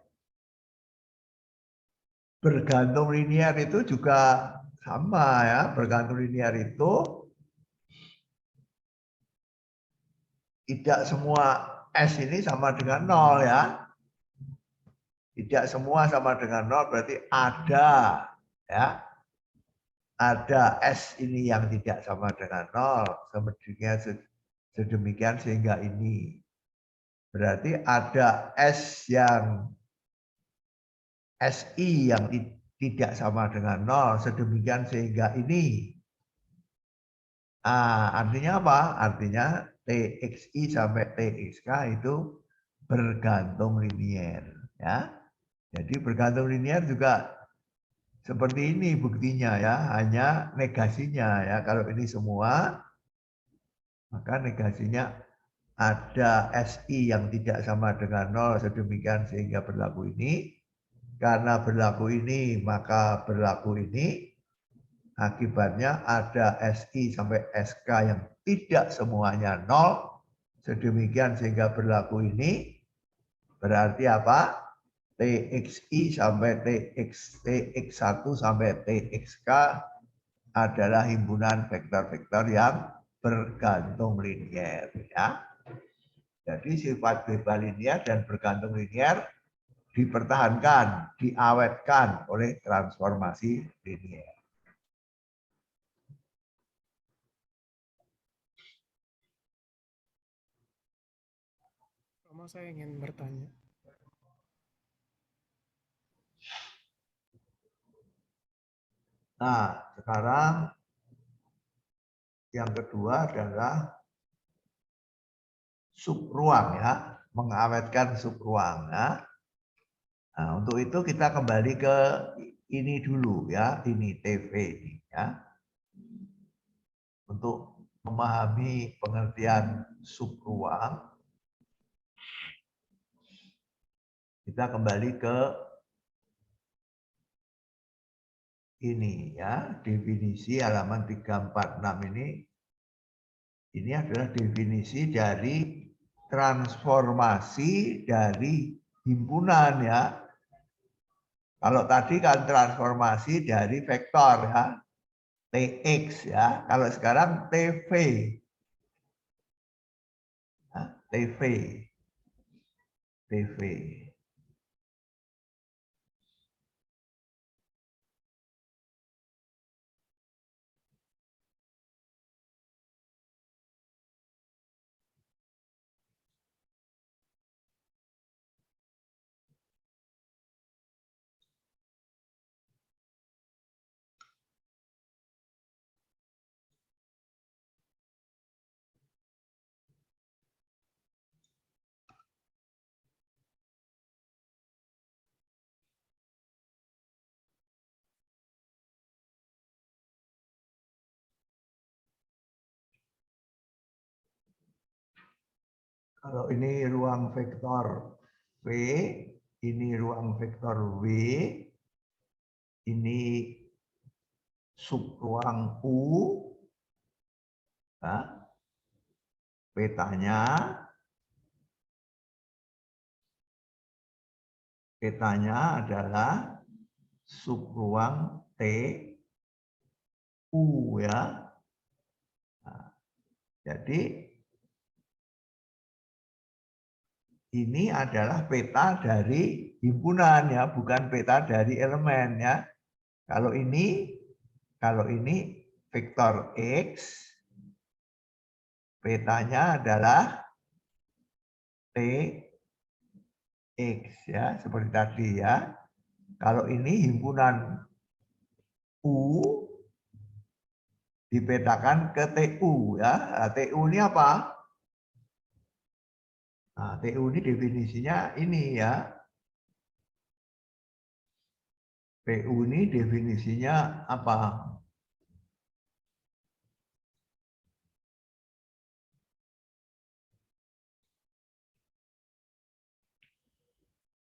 bergantung linier itu juga sama ya. Bergantung linier itu tidak semua S ini sama dengan 0 ya. Tidak semua sama dengan 0 berarti ada ya. Ada S ini yang tidak sama dengan 0. Sedemikian sehingga ini. Berarti ada S yang SI yang tidak sama dengan 0. Sedemikian sehingga ini. Artinya apa? Artinya TXI sampai TXK itu bergantung linier. Ya. Jadi bergantung linear juga seperti ini buktinya ya, hanya negasinya ya. Kalau ini semua, maka negasinya ada SI yang tidak sama dengan 0 sedemikian sehingga berlaku ini. Karena berlaku ini, maka berlaku ini. Akibatnya ada SI sampai SK yang tidak semuanya 0 sedemikian sehingga berlaku ini. Berarti apa? TXI sampai TX1 sampai TXK adalah himpunan vektor-vektor yang bergantung linier ya. Jadi sifat bebas linier dan bergantung linier dipertahankan, diawetkan oleh transformasi linier. Romo, saya ingin bertanya. Nah, sekarang yang kedua adalah subruang ya, mengawetkan subruang ya. Nah, untuk itu kita kembali ke ini dulu ya, ini TV ini ya. Untuk memahami pengertian subruang, kita kembali ke ini ya, definisi halaman 346 ini. Ini adalah definisi dari transformasi dari himpunan ya. Kalau tadi kan transformasi dari vektor ya, TX ya. Kalau sekarang TV. Ya, TV. TV. Kalau ini ruang vektor V, ini ruang vektor W, ini subruang U, ya, petanya adalah subruang T, U ya. Nah, jadi ini adalah peta dari himpunan ya, bukan peta dari elemen ya. Kalau ini vektor X, petanya adalah TX ya, seperti tadi ya. Kalau ini himpunan U dipetakan ke TU ya. Nah, TU ini apa? Nah, TU ini definisinya ini ya. PU ini definisinya apa?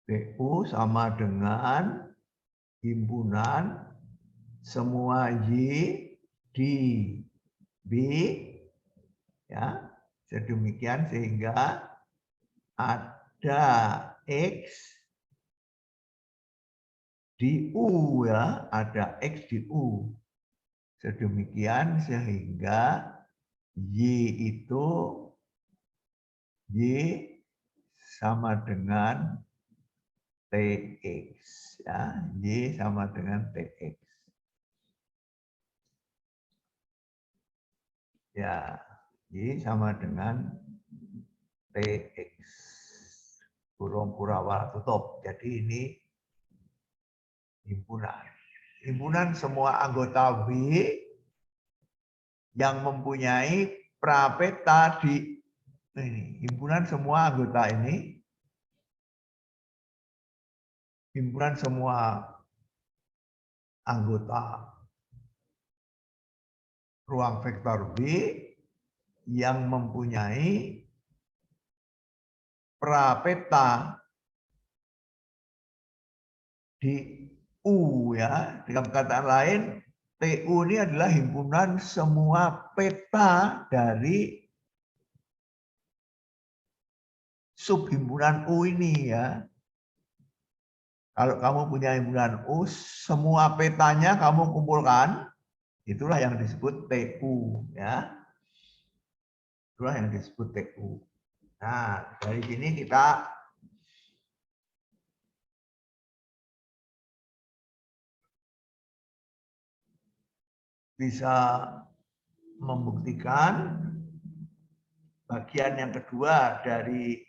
PU sama dengan himpunan semua Y di B ya. Sedemikian sehingga ada X di U ya, ada X di U. Sedemikian sehingga Y itu Y sama dengan TX ya, Y sama dengan TX. Ya, Y sama dengan TX. Kurung kurawal tutup. Jadi ini himpunan. Himpunan semua anggota W yang mempunyai prapeta di ini. Himpunan semua anggota ini. himpunan semua anggota ruang vektor B yang mempunyai prapeta di U ya. Dengan kata lain, TU ini adalah himpunan semua peta dari subhimpunan U ini ya. Kalau kamu punya himpunan U, semua petanya kamu kumpulkan, itulah yang disebut TU ya. Itulah yang disebut TU. Nah, dari sini kita bisa membuktikan bagian yang kedua dari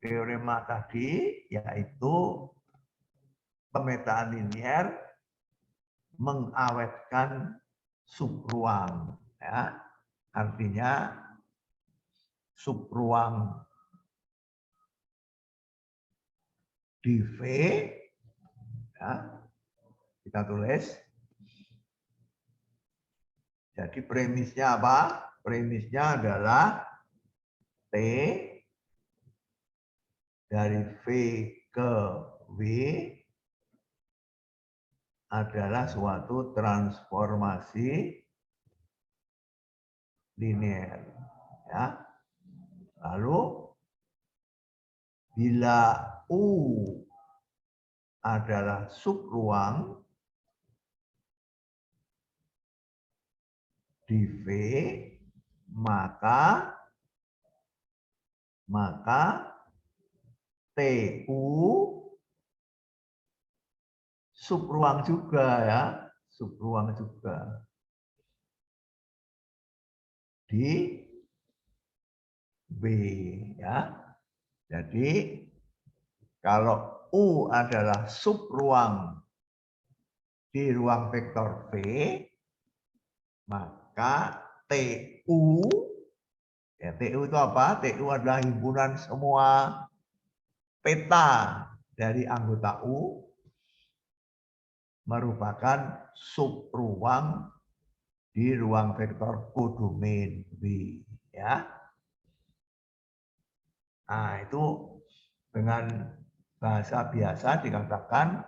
teorema tadi, yaitu pemetaan linier mengawetkan subruang. Ya. Artinya subruang di V, ya, kita tulis. Jadi premisnya apa? Premisnya adalah T dari V ke W adalah suatu transformasi linear. Ya. Lalu bila U adalah subruang di V, maka TU subruang juga ya, subruang juga di B ya. Jadi kalau U adalah subruang di ruang vektor V, maka TU, ya TU itu apa? TU adalah himpunan semua peta dari anggota U merupakan subruang di ruang vektor kodomain V. Ya. Nah, itu dengan bahasa biasa dikatakan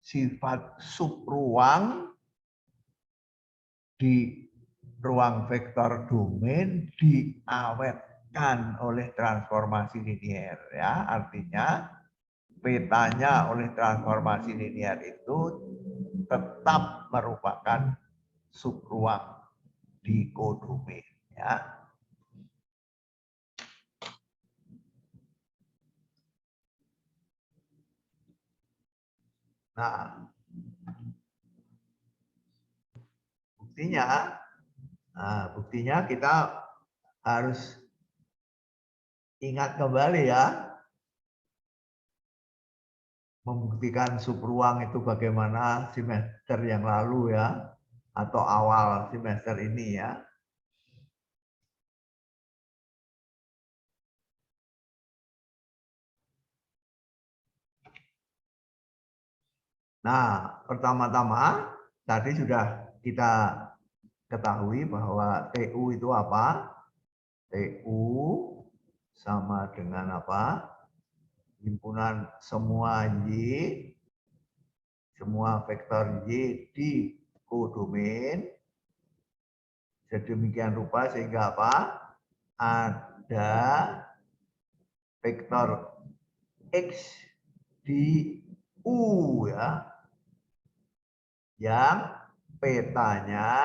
sifat subruang di ruang vektor domain diawetkan oleh transformasi linier ya. Artinya petanya oleh transformasi linier itu tetap merupakan subruang di kodomain ya. Nah, buktinya kita harus ingat kembali ya, membuktikan subruang itu bagaimana semester yang lalu ya, atau awal semester ini ya. Nah, pertama-tama tadi sudah kita ketahui bahwa TU itu apa? TU sama dengan apa? Himpunan semua Y, semua vektor Y di kodomain sedemikian rupa sehingga apa? Ada vektor X di U ya, yang petanya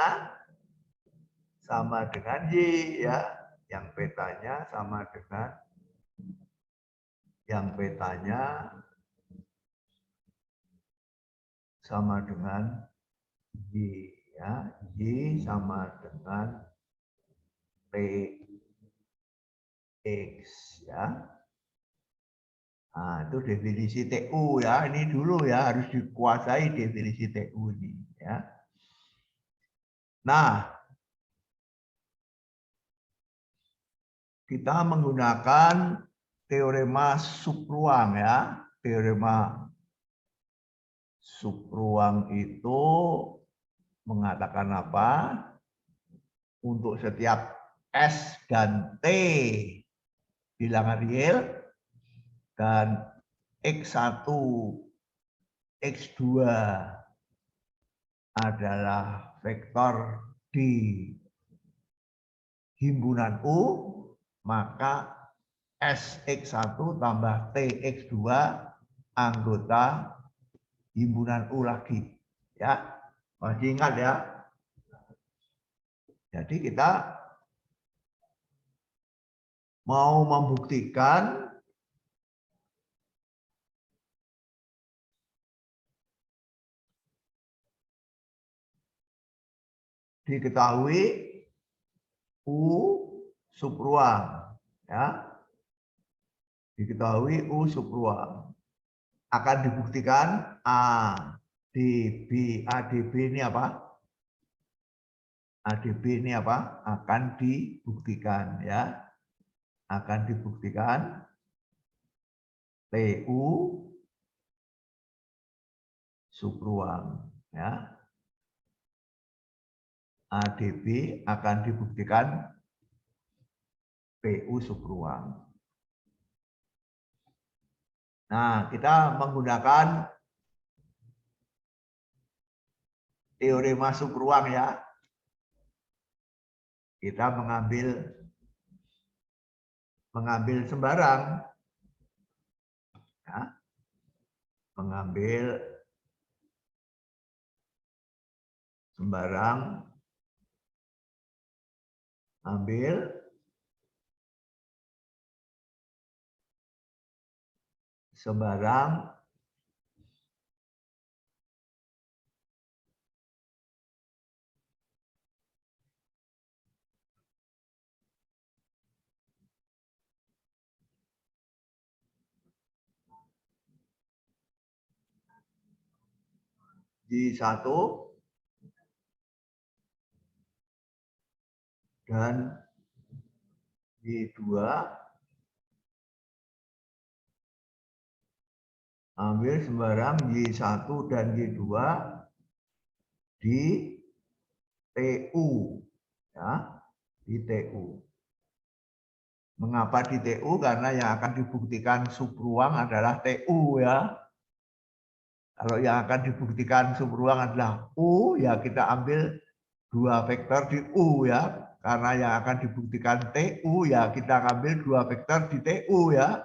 sama dengan Y ya, yang petanya sama dengan Y ya, Y sama dengan PX ya. Nah, itu definisi TU ya. Ini dulu ya, harus dikuasai definisi TU ini ya. Nah, kita menggunakan teorema subruang ya. teorema subruang itu mengatakan apa? Untuk setiap S dan T bilangan real dan X1, X2 adalah vektor di himpunan U, maka SX1 tambah TX2 anggota himpunan U lagi. Ya, masih ingat ya? Jadi kita mau membuktikan diketahui U subruang, ya, diketahui U subruang. Akan dibuktikan A, D, B, ADB ini apa? ADB ini apa? Akan dibuktikan, ya. Akan dibuktikan TU subruang, ya. ADB akan dibuktikan PU subruang. Nah, kita menggunakan teorema subruang, ya. Kita mengambil sembarang, ya. Mengambil sembarang, ambil sembarang J1 dan J2, ambil sembarang J1 dan J2 di TU, ya, di TU. Mengapa di TU? Karena yang akan dibuktikan subruang adalah TU, ya. Kalau yang akan dibuktikan subruang adalah U, ya kita ambil dua vektor di U, ya. Karena yang akan dibuktikan TU, ya kita ambil dua vektor di TU, ya.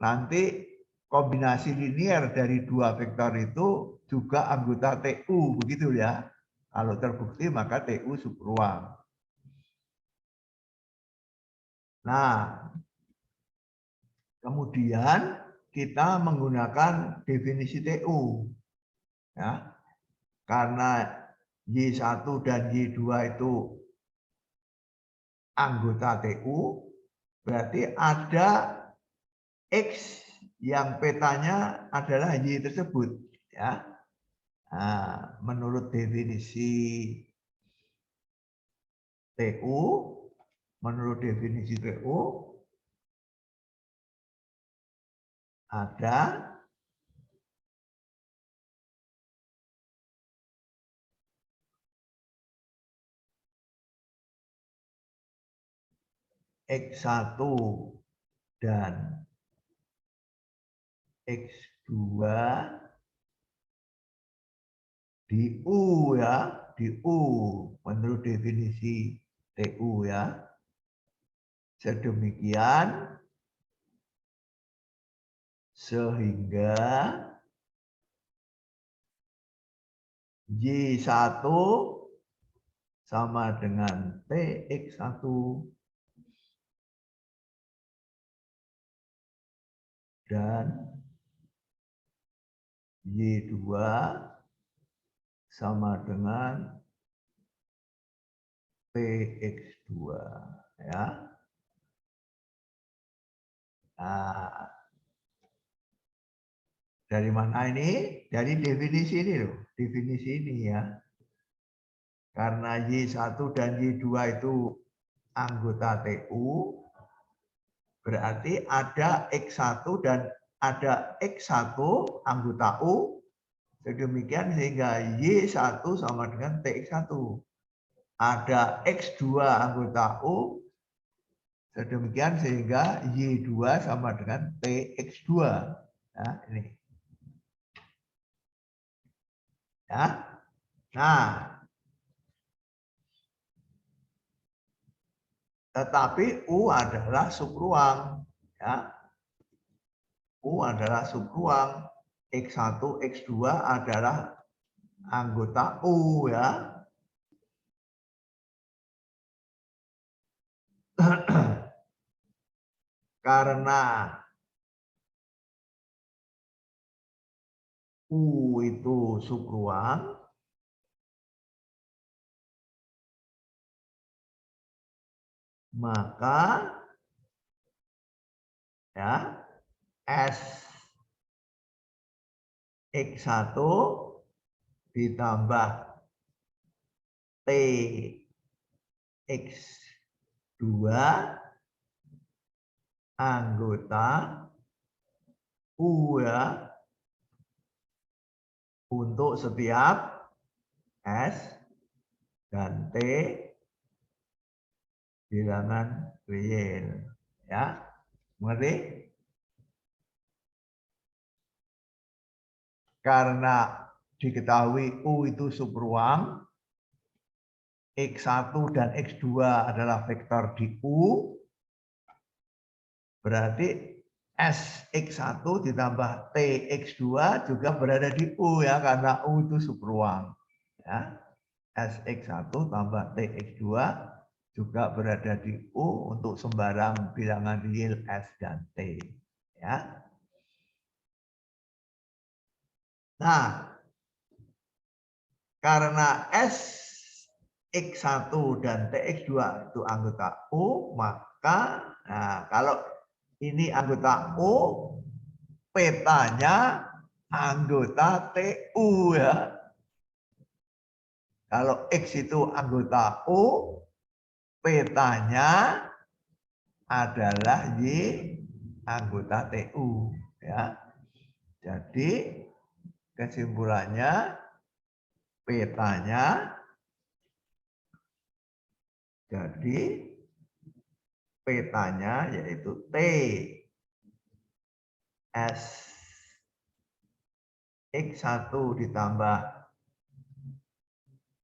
Nanti kombinasi linier dari dua vektor itu juga anggota TU, begitu ya. Kalau terbukti maka TU subruang. Nah, kemudian kita menggunakan definisi TU. Ya. Karena Y1 dan Y2 itu anggota TU, berarti ada X yang petanya adalah Y tersebut, ya. Nah, menurut definisi TU, ada X1 dan X2 di U, ya, di U menurut definisi TU, ya. Sedemikian sehingga Y1 sama dengan TX1 dan Y2 sama dengan PX2, ya. Nah, dari mana ini? Dari definisi ini loh, definisi ini, ya. Karena Y1 dan Y2 itu anggota TU, berarti ada X1 dan ada X1 anggota U, sedemikian sehingga Y1 sama dengan TX1. Ada X2 anggota U, sedemikian sehingga Y2 sama dengan TX2. Nah, ini. Ya. Nah, tetapi U adalah subruang. Ya. U adalah subruang. X1, X2 adalah anggota U ya. Karena U itu subruang, maka ya S X1 ditambah T X2 anggota U ya, untuk setiap S dan T bilangan real ya. Mengerti? Karena diketahui U itu subruang, X1 dan X2 adalah vektor di U, berarti SX1 ditambah TX2 juga berada di U ya, karena U itu subruang. Ya. SX1 tambah TX2 juga berada di U untuk sembarang bilangan real S dan T. Ya. Nah, karena SX1 dan TX2 itu anggota U, maka nah, kalau ini anggota U, petanya anggota TU ya. Kalau X itu anggota U, petanya adalah Y anggota TU ya. Jadi kesimpulannya petanya yaitu T S X1 ditambah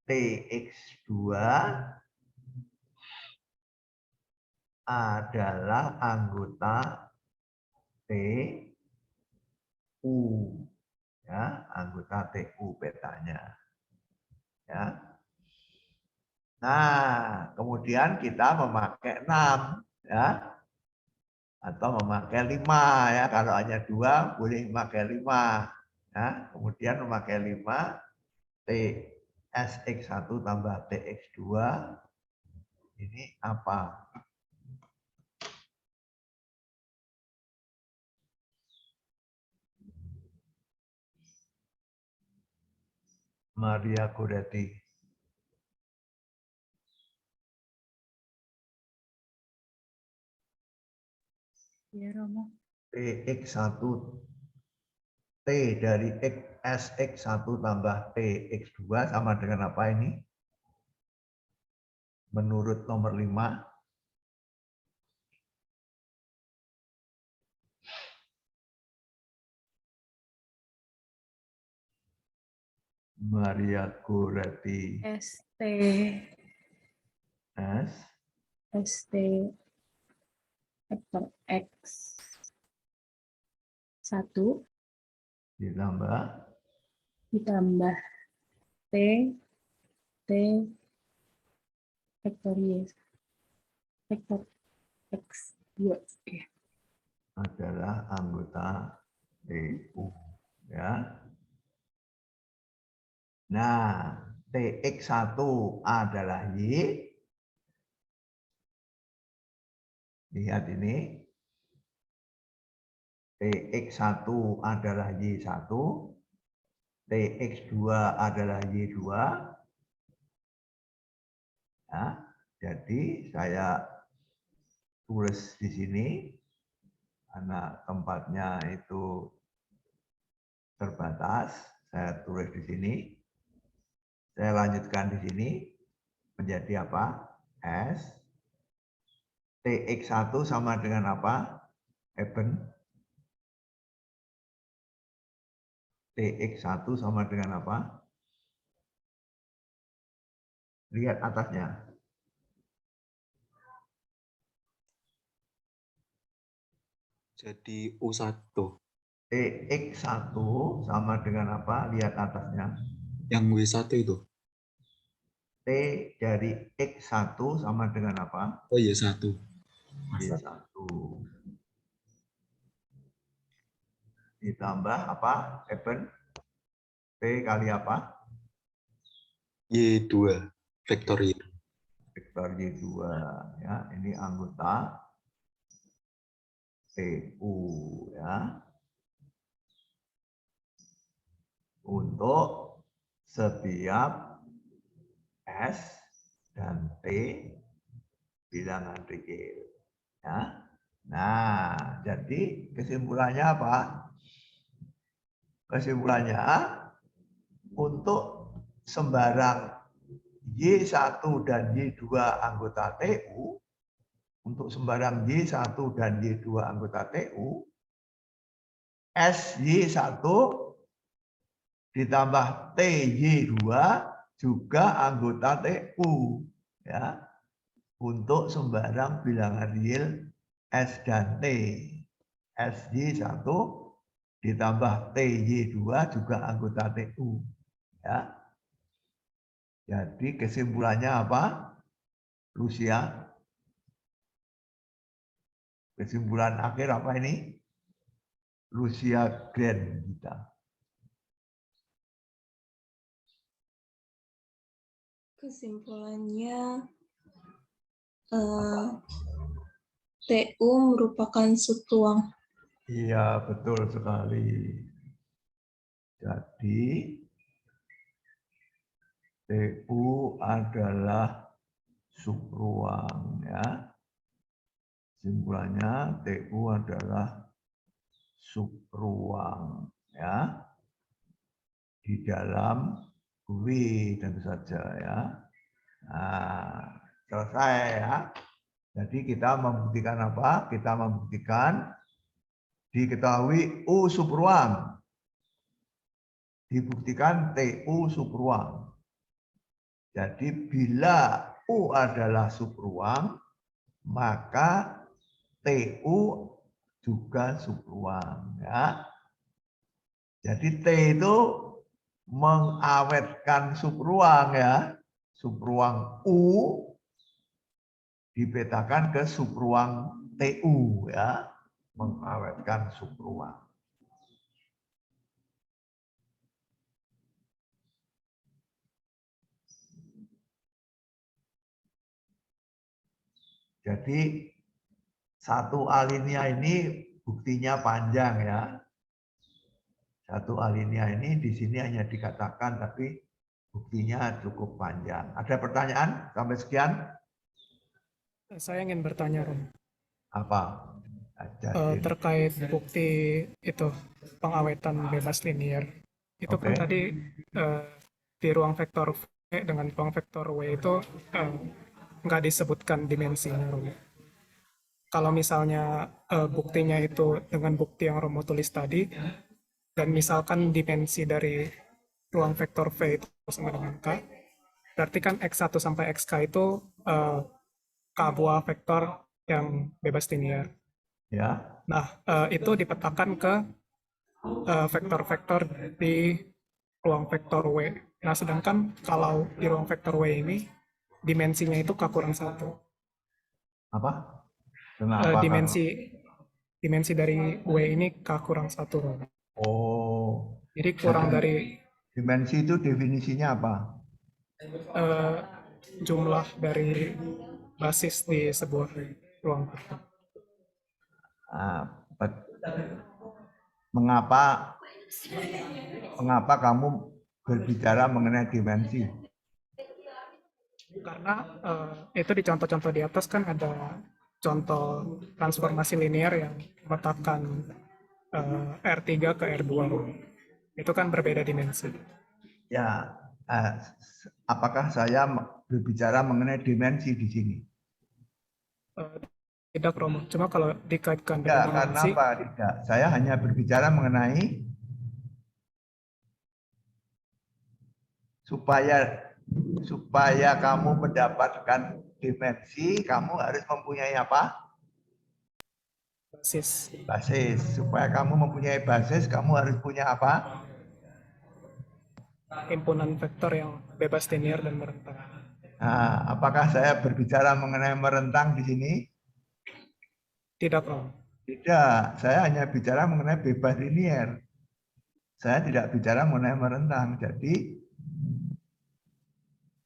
TX2 adalah anggota TU ya, anggota TU petanya ya. Nah, kemudian kita memakai 6 ya, atau memakai 5 ya. Kalau hanya 2 boleh memakai 5 ya. Kemudian memakai 5 TSX1 tambah TX2 ini apa? Maria Goretti. Ya, Romo. TX1 T dari SX1 tambah TX2 sama dengan apa ini? Menurut nomor 5. Maria Goretti. ST S ST vektor X 1 ditambah ditambah T vektor Y vektor X2 adalah anggota TU ya. Nah, TX1 adalah Y. Lihat ini. TX1 adalah Y1. TX2 adalah Y2. Ya, jadi saya tulis di sini karena tempatnya itu terbatas, saya tulis di sini. Saya lanjutkan di sini menjadi apa? S. Tx1 sama dengan apa? Eben. Tx1 sama dengan apa? Lihat atasnya. Jadi U1. Tx1 sama dengan apa? Lihat atasnya. Yang W1 itu. T dari X1 sama dengan apa? Oh iya, 1. Y1. Ditambah apa? Eben. T kali apa? Y2. Vektor Y. Vektor Y2. Ya, ini anggota TU ya. Untuk setiap S dan T bilangan real. Ya. Nah, jadi kesimpulannya apa? Kesimpulannya untuk sembarang Y1 dan Y2 anggota TU, untuk sembarang Y1 dan Y2 anggota TU, SY1 ditambah TY2 juga anggota TU. Ya, untuk sembarang bilangan real S dan T. SY1 ditambah TY2 juga anggota TU. Ya. Jadi kesimpulannya apa? Lucia. Kesimpulan akhir apa ini? Lucia Grand kita. Kesimpulannya, TU merupakan subruang. Iya, betul sekali. Jadi TU adalah subruang ya. Kesimpulannya TU adalah subruang ya. Di dalam W tentu saja ya. Nah, selesai ya. Jadi kita membuktikan apa? Kita membuktikan diketahui U subruang. Dibuktikan TU subruang. Jadi bila U adalah subruang, maka TU juga subruang ya. Jadi T itu mengawetkan subruang ya. Subruang U dipetakan ke subruang TU ya, mengawetkan subruang. Jadi satu alinea ini buktinya panjang ya. Satu alinea ini di sini hanya dikatakan tapi buktinya cukup panjang. Ada pertanyaan sampai sekian? Saya ingin bertanya, Rom. Apa? Terkait bukti itu pengawetan bebas linear. Itu kan Oke. tadi di ruang vektor V dengan ruang vektor W itu nggak disebutkan dimensinya, Rom. Kalau misalnya buktinya itu dengan bukti yang Romo tulis tadi, dan misalkan dimensi dari ruang vektor V itu sama dengan K, berarti kan X1 sampai XK itu K buah vektor yang bebas linear. Ya. Nah, itu dipetakan ke vektor-vektor di ruang vektor W. Nah, sedangkan kalau di ruang vektor W ini, dimensinya itu K kurang 1. Apa? Kenapa? Dimensi dari W ini K kurang 1. Oh. Jadi kurang dari Dimensi itu definisinya apa? jumlah dari basis di sebuah ruang vektor. Mengapa kamu berbicara mengenai dimensi? Karena itu di contoh-contoh di atas kan ada contoh transformasi linear yang memetakan R3 ke R2. Itu kan berbeda dimensi. Ya, apakah saya berbicara mengenai dimensi di sini? Tidak, Romo. Cuma kalau dikaitkan Ya, dengan karena dimensi, apa? Tidak. Saya hanya berbicara mengenai supaya kamu mendapatkan dimensi, kamu harus mempunyai apa? basis. Basis. Supaya kamu mempunyai basis, kamu harus punya apa? Himpunan vektor yang bebas linear dan merentang. Nah, apakah saya berbicara mengenai merentang di sini? Tidak, Romo. Tidak. Saya hanya bicara mengenai bebas linear. Saya tidak bicara mengenai merentang. Jadi,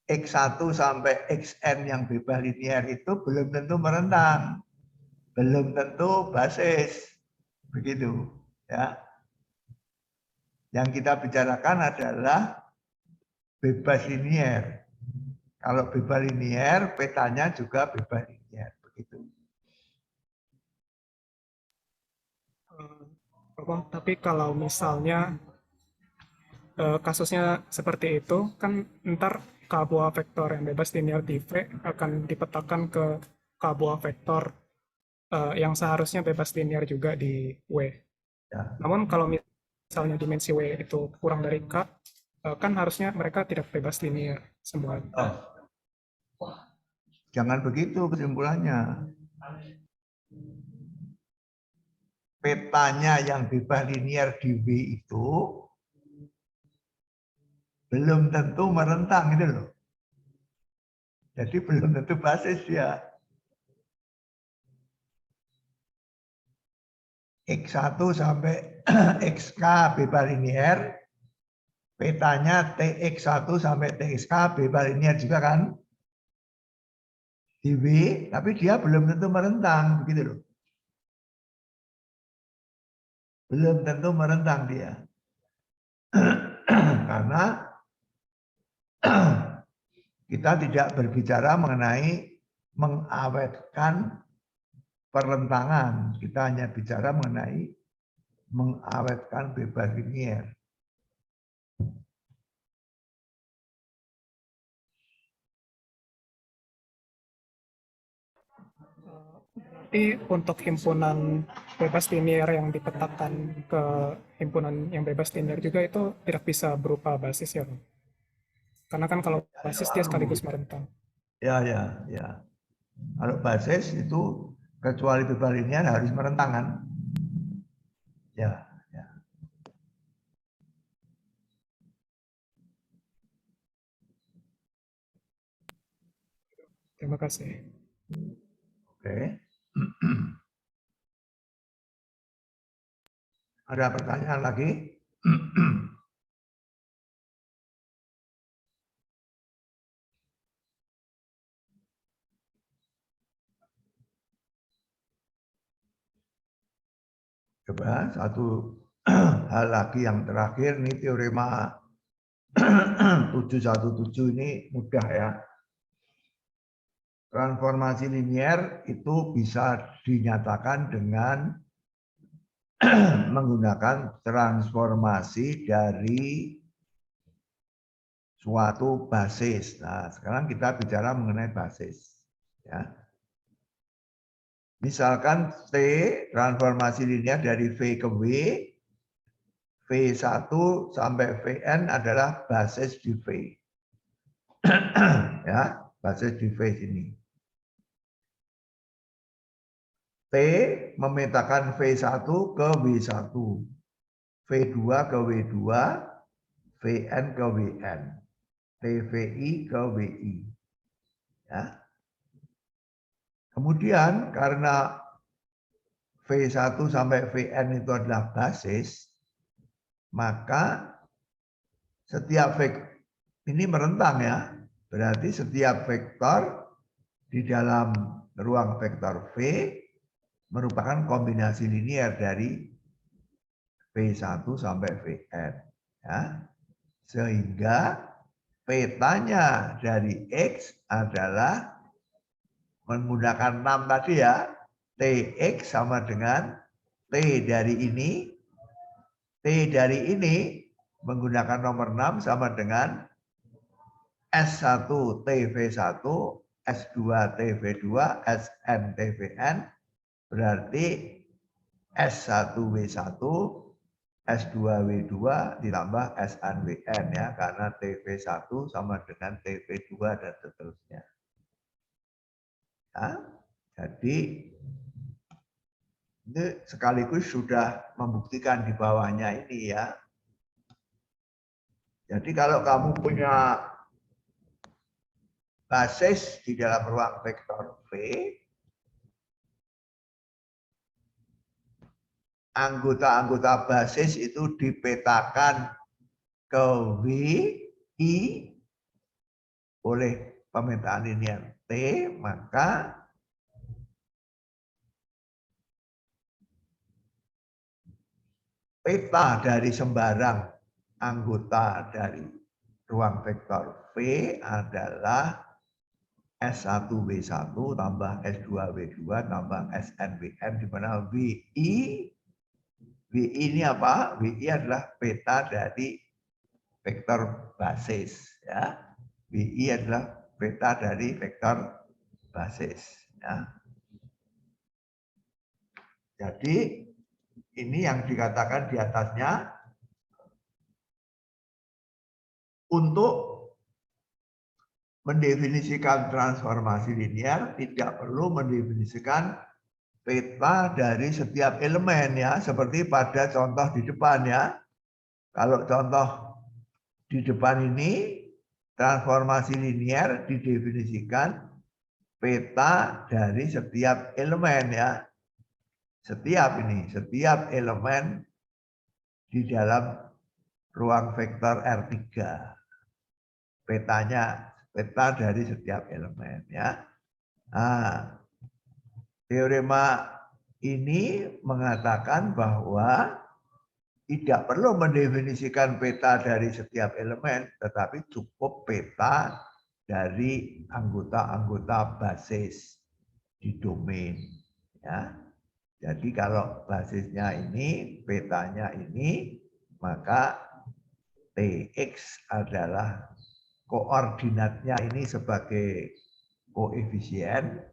X1 sampai Xn yang bebas linear itu belum tentu merentang. Belum tentu basis. Begitu. Ya. Yang kita bicarakan adalah bebas linear. Kalau bebas linear, petanya juga bebas linear. Begitu. Romo, tapi kalau misalnya kasusnya seperti itu, kan ntar K buah vektor yang bebas linear di V akan dipetakan ke K buah vektor yang seharusnya bebas linear juga di W. Ya. Namun kalau misalnya dimensi W itu kurang dari K, kan harusnya mereka tidak bebas linear semua. Jangan begitu kesimpulannya. Petanya yang bebas linear di W itu belum tentu merentang gitu loh. Jadi belum tentu basis dia. X1 sampai XK bebas linear, petanya TX1 sampai TXK bebas linear juga kan? Di W, tapi dia belum tentu merentang, begitu loh. Belum tentu merentang dia. Karena kita tidak berbicara mengenai mengawetkan perlentangan. Kita hanya bicara mengenai mengawetkan bebas linear. Berarti untuk himpunan bebas linear yang dipetakan ke himpunan yang bebas linear juga itu tidak bisa berupa basis ya, Bang? Karena kan kalau basis dia sekaligus merentang. Ya. Kalau basis itu kecuali bebas linear harus merentang kan? Ya. Terima kasih. Oke. Ada pertanyaan lagi? Coba satu hal lagi yang terakhir, ini teorema 717 ini mudah ya. Transformasi linear itu bisa dinyatakan dengan menggunakan transformasi dari suatu basis. Nah, sekarang kita bicara mengenai basis. Ya. Misalkan T transformasi linear dari V ke W, V1 sampai Vn adalah basis di V. Ya, basis di V sini. T memetakan V1 ke W1, V2 ke W2, Vn ke Vn, TVI ke WI. Ya. Kemudian karena V1 sampai Vn itu adalah basis, maka setiap vektor ini merentang ya. Berarti setiap vektor di dalam ruang vektor V merupakan kombinasi linear dari V1 sampai Vn. Ya. Sehingga petanya dari X adalah menggunakan 6 tadi ya, Tx sama dengan T dari ini menggunakan nomor 6 sama dengan S1 TV1, S2 TV2, SN TVN, berarti S1W1, S2W2 ditambah SNWN ya, karena TV1 sama dengan TV2 dan seterusnya. Ya, jadi ini sekaligus sudah membuktikan di bawahnya ini ya. Jadi kalau kamu punya basis di dalam ruang vektor V, anggota-anggota basis itu dipetakan ke V, I oleh pemetaan linear T, maka peta dari sembarang anggota dari ruang vektor V adalah S1W1 tambah S2W2 tambah SNWN, di mana WI ini apa? WI adalah peta dari vektor basis ya. WI adalah peta dari vektor basis ya. Jadi ini yang dikatakan di atasnya, untuk mendefinisikan transformasi linear tidak perlu mendefinisikan peta dari setiap elemen ya, seperti pada contoh di depan ya. Kalau contoh di depan ini transformasi linear didefinisikan peta dari setiap elemen ya. Setiap elemen di dalam ruang vektor R3. Peta dari setiap elemen ya. Nah, teorema ini mengatakan bahwa tidak perlu mendefinisikan peta dari setiap elemen, tetapi cukup peta dari anggota-anggota basis di domain ya. Jadi kalau basisnya ini, petanya ini, maka Tx adalah koordinatnya ini sebagai koefisien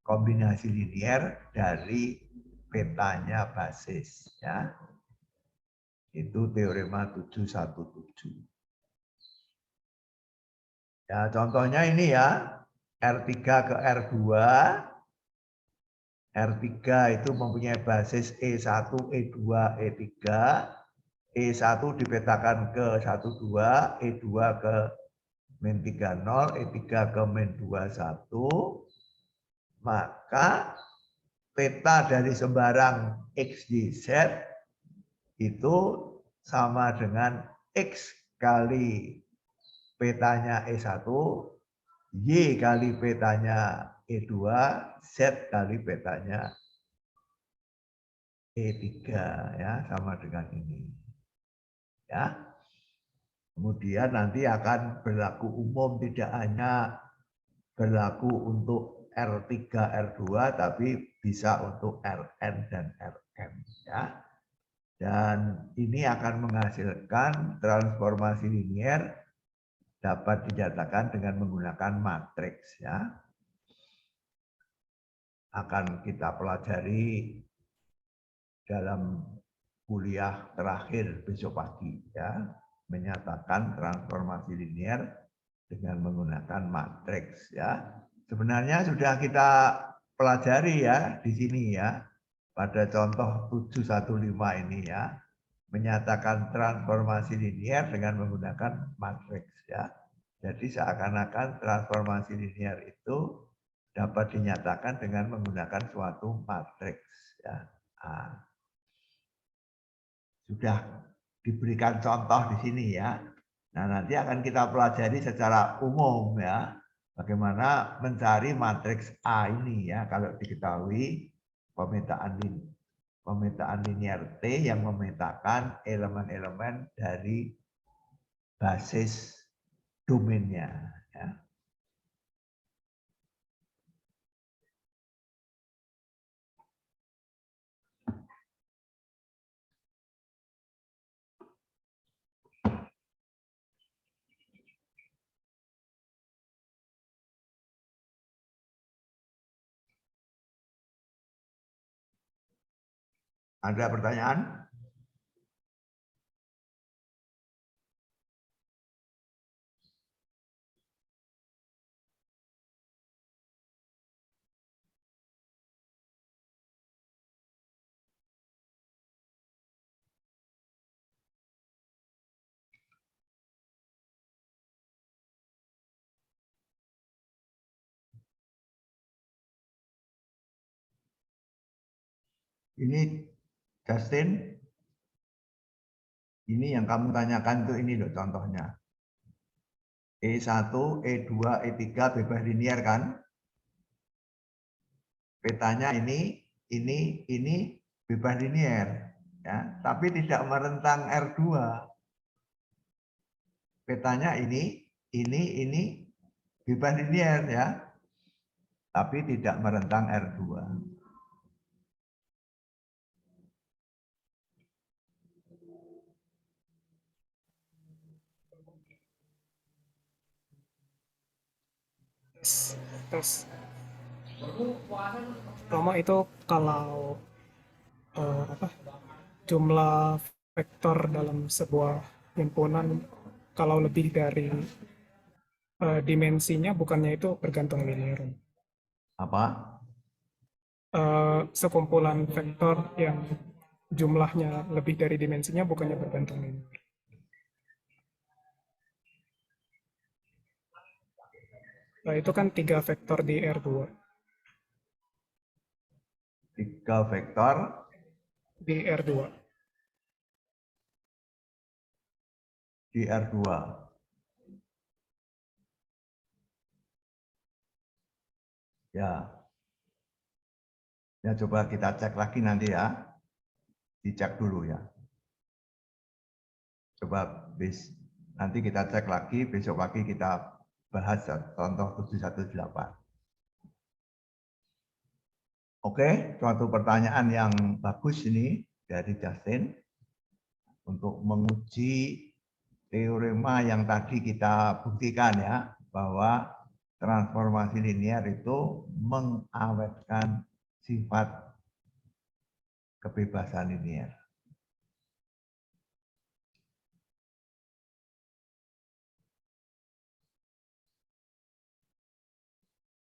kombinasi linear dari petanya basis ya. Itu teorema 717. Ya, contohnya ini ya, R3 ke R2. R3 itu mempunyai basis E1, E2, E3. E1 dipetakan ke 12, E2 ke min 30, E3 ke min 21. Maka peta dari sembarang X, Y, Z itu sama dengan X kali petanya E1, Y kali petanya E2, Z kali petanya E3 ya, sama dengan ini. Ya. Kemudian nanti akan berlaku umum, tidak hanya berlaku untuk R3, R2, tapi bisa untuk Rn dan Rm ya. Dan ini akan menghasilkan transformasi linear dapat dinyatakan dengan menggunakan matriks ya. Akan kita pelajari dalam kuliah terakhir besok pagi ya, menyatakan transformasi linear dengan menggunakan matriks ya. Sebenarnya sudah kita pelajari ya di sini ya, pada contoh 715 ini ya, menyatakan transformasi linear dengan menggunakan matriks ya. Jadi seakan-akan transformasi linear itu dapat dinyatakan dengan menggunakan suatu matriks ya. Nah, sudah diberikan contoh di sini ya. Nah, nanti akan kita pelajari secara umum ya, bagaimana mencari matriks A ini ya, kalau diketahui pemetaan linear T yang memetakan elemen-elemen dari basis domainnya ya. Ada pertanyaan? Ini Justin, ini yang kamu tanyakan tuh ini loh contohnya. E1, E2, E3 bebas linear kan? Petanya ini bebas linear, ya, tapi tidak merentang R2. Petanya ini bebas linear ya, tapi tidak merentang R2. Terus Romo itu kalau jumlah vektor dalam sebuah himpunan kalau lebih dari dimensinya bukannya itu bergantung linear. Apa? Sekumpulan vektor yang jumlahnya lebih dari dimensinya bukannya bergantung linear. Nah, itu kan 3 vektor di R2. 3 vektor Di R2. di R2. Ya. Ya coba kita cek lagi nanti ya. Dicek dulu ya. Coba nanti kita cek lagi, besok pagi kita bahas contoh 718. Oke, suatu pertanyaan yang bagus ini dari Justin untuk menguji teorema yang tadi kita buktikan ya, bahwa transformasi linear itu mengawetkan sifat kebebasan linear.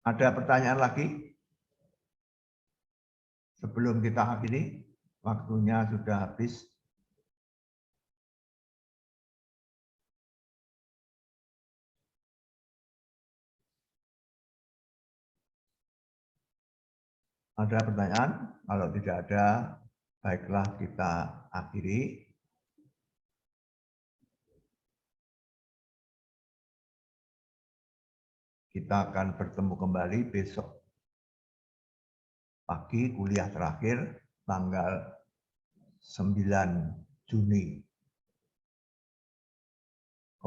Ada pertanyaan lagi? Sebelum kita akhiri, waktunya sudah habis. Ada pertanyaan? Kalau tidak ada, baiklah kita akhiri. Kita akan bertemu kembali besok pagi kuliah terakhir tanggal 9 Juni.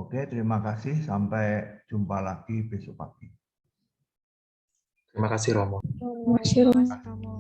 Oke, terima kasih. Sampai jumpa lagi besok pagi. Terima kasih Romo. Terima kasih, Romo.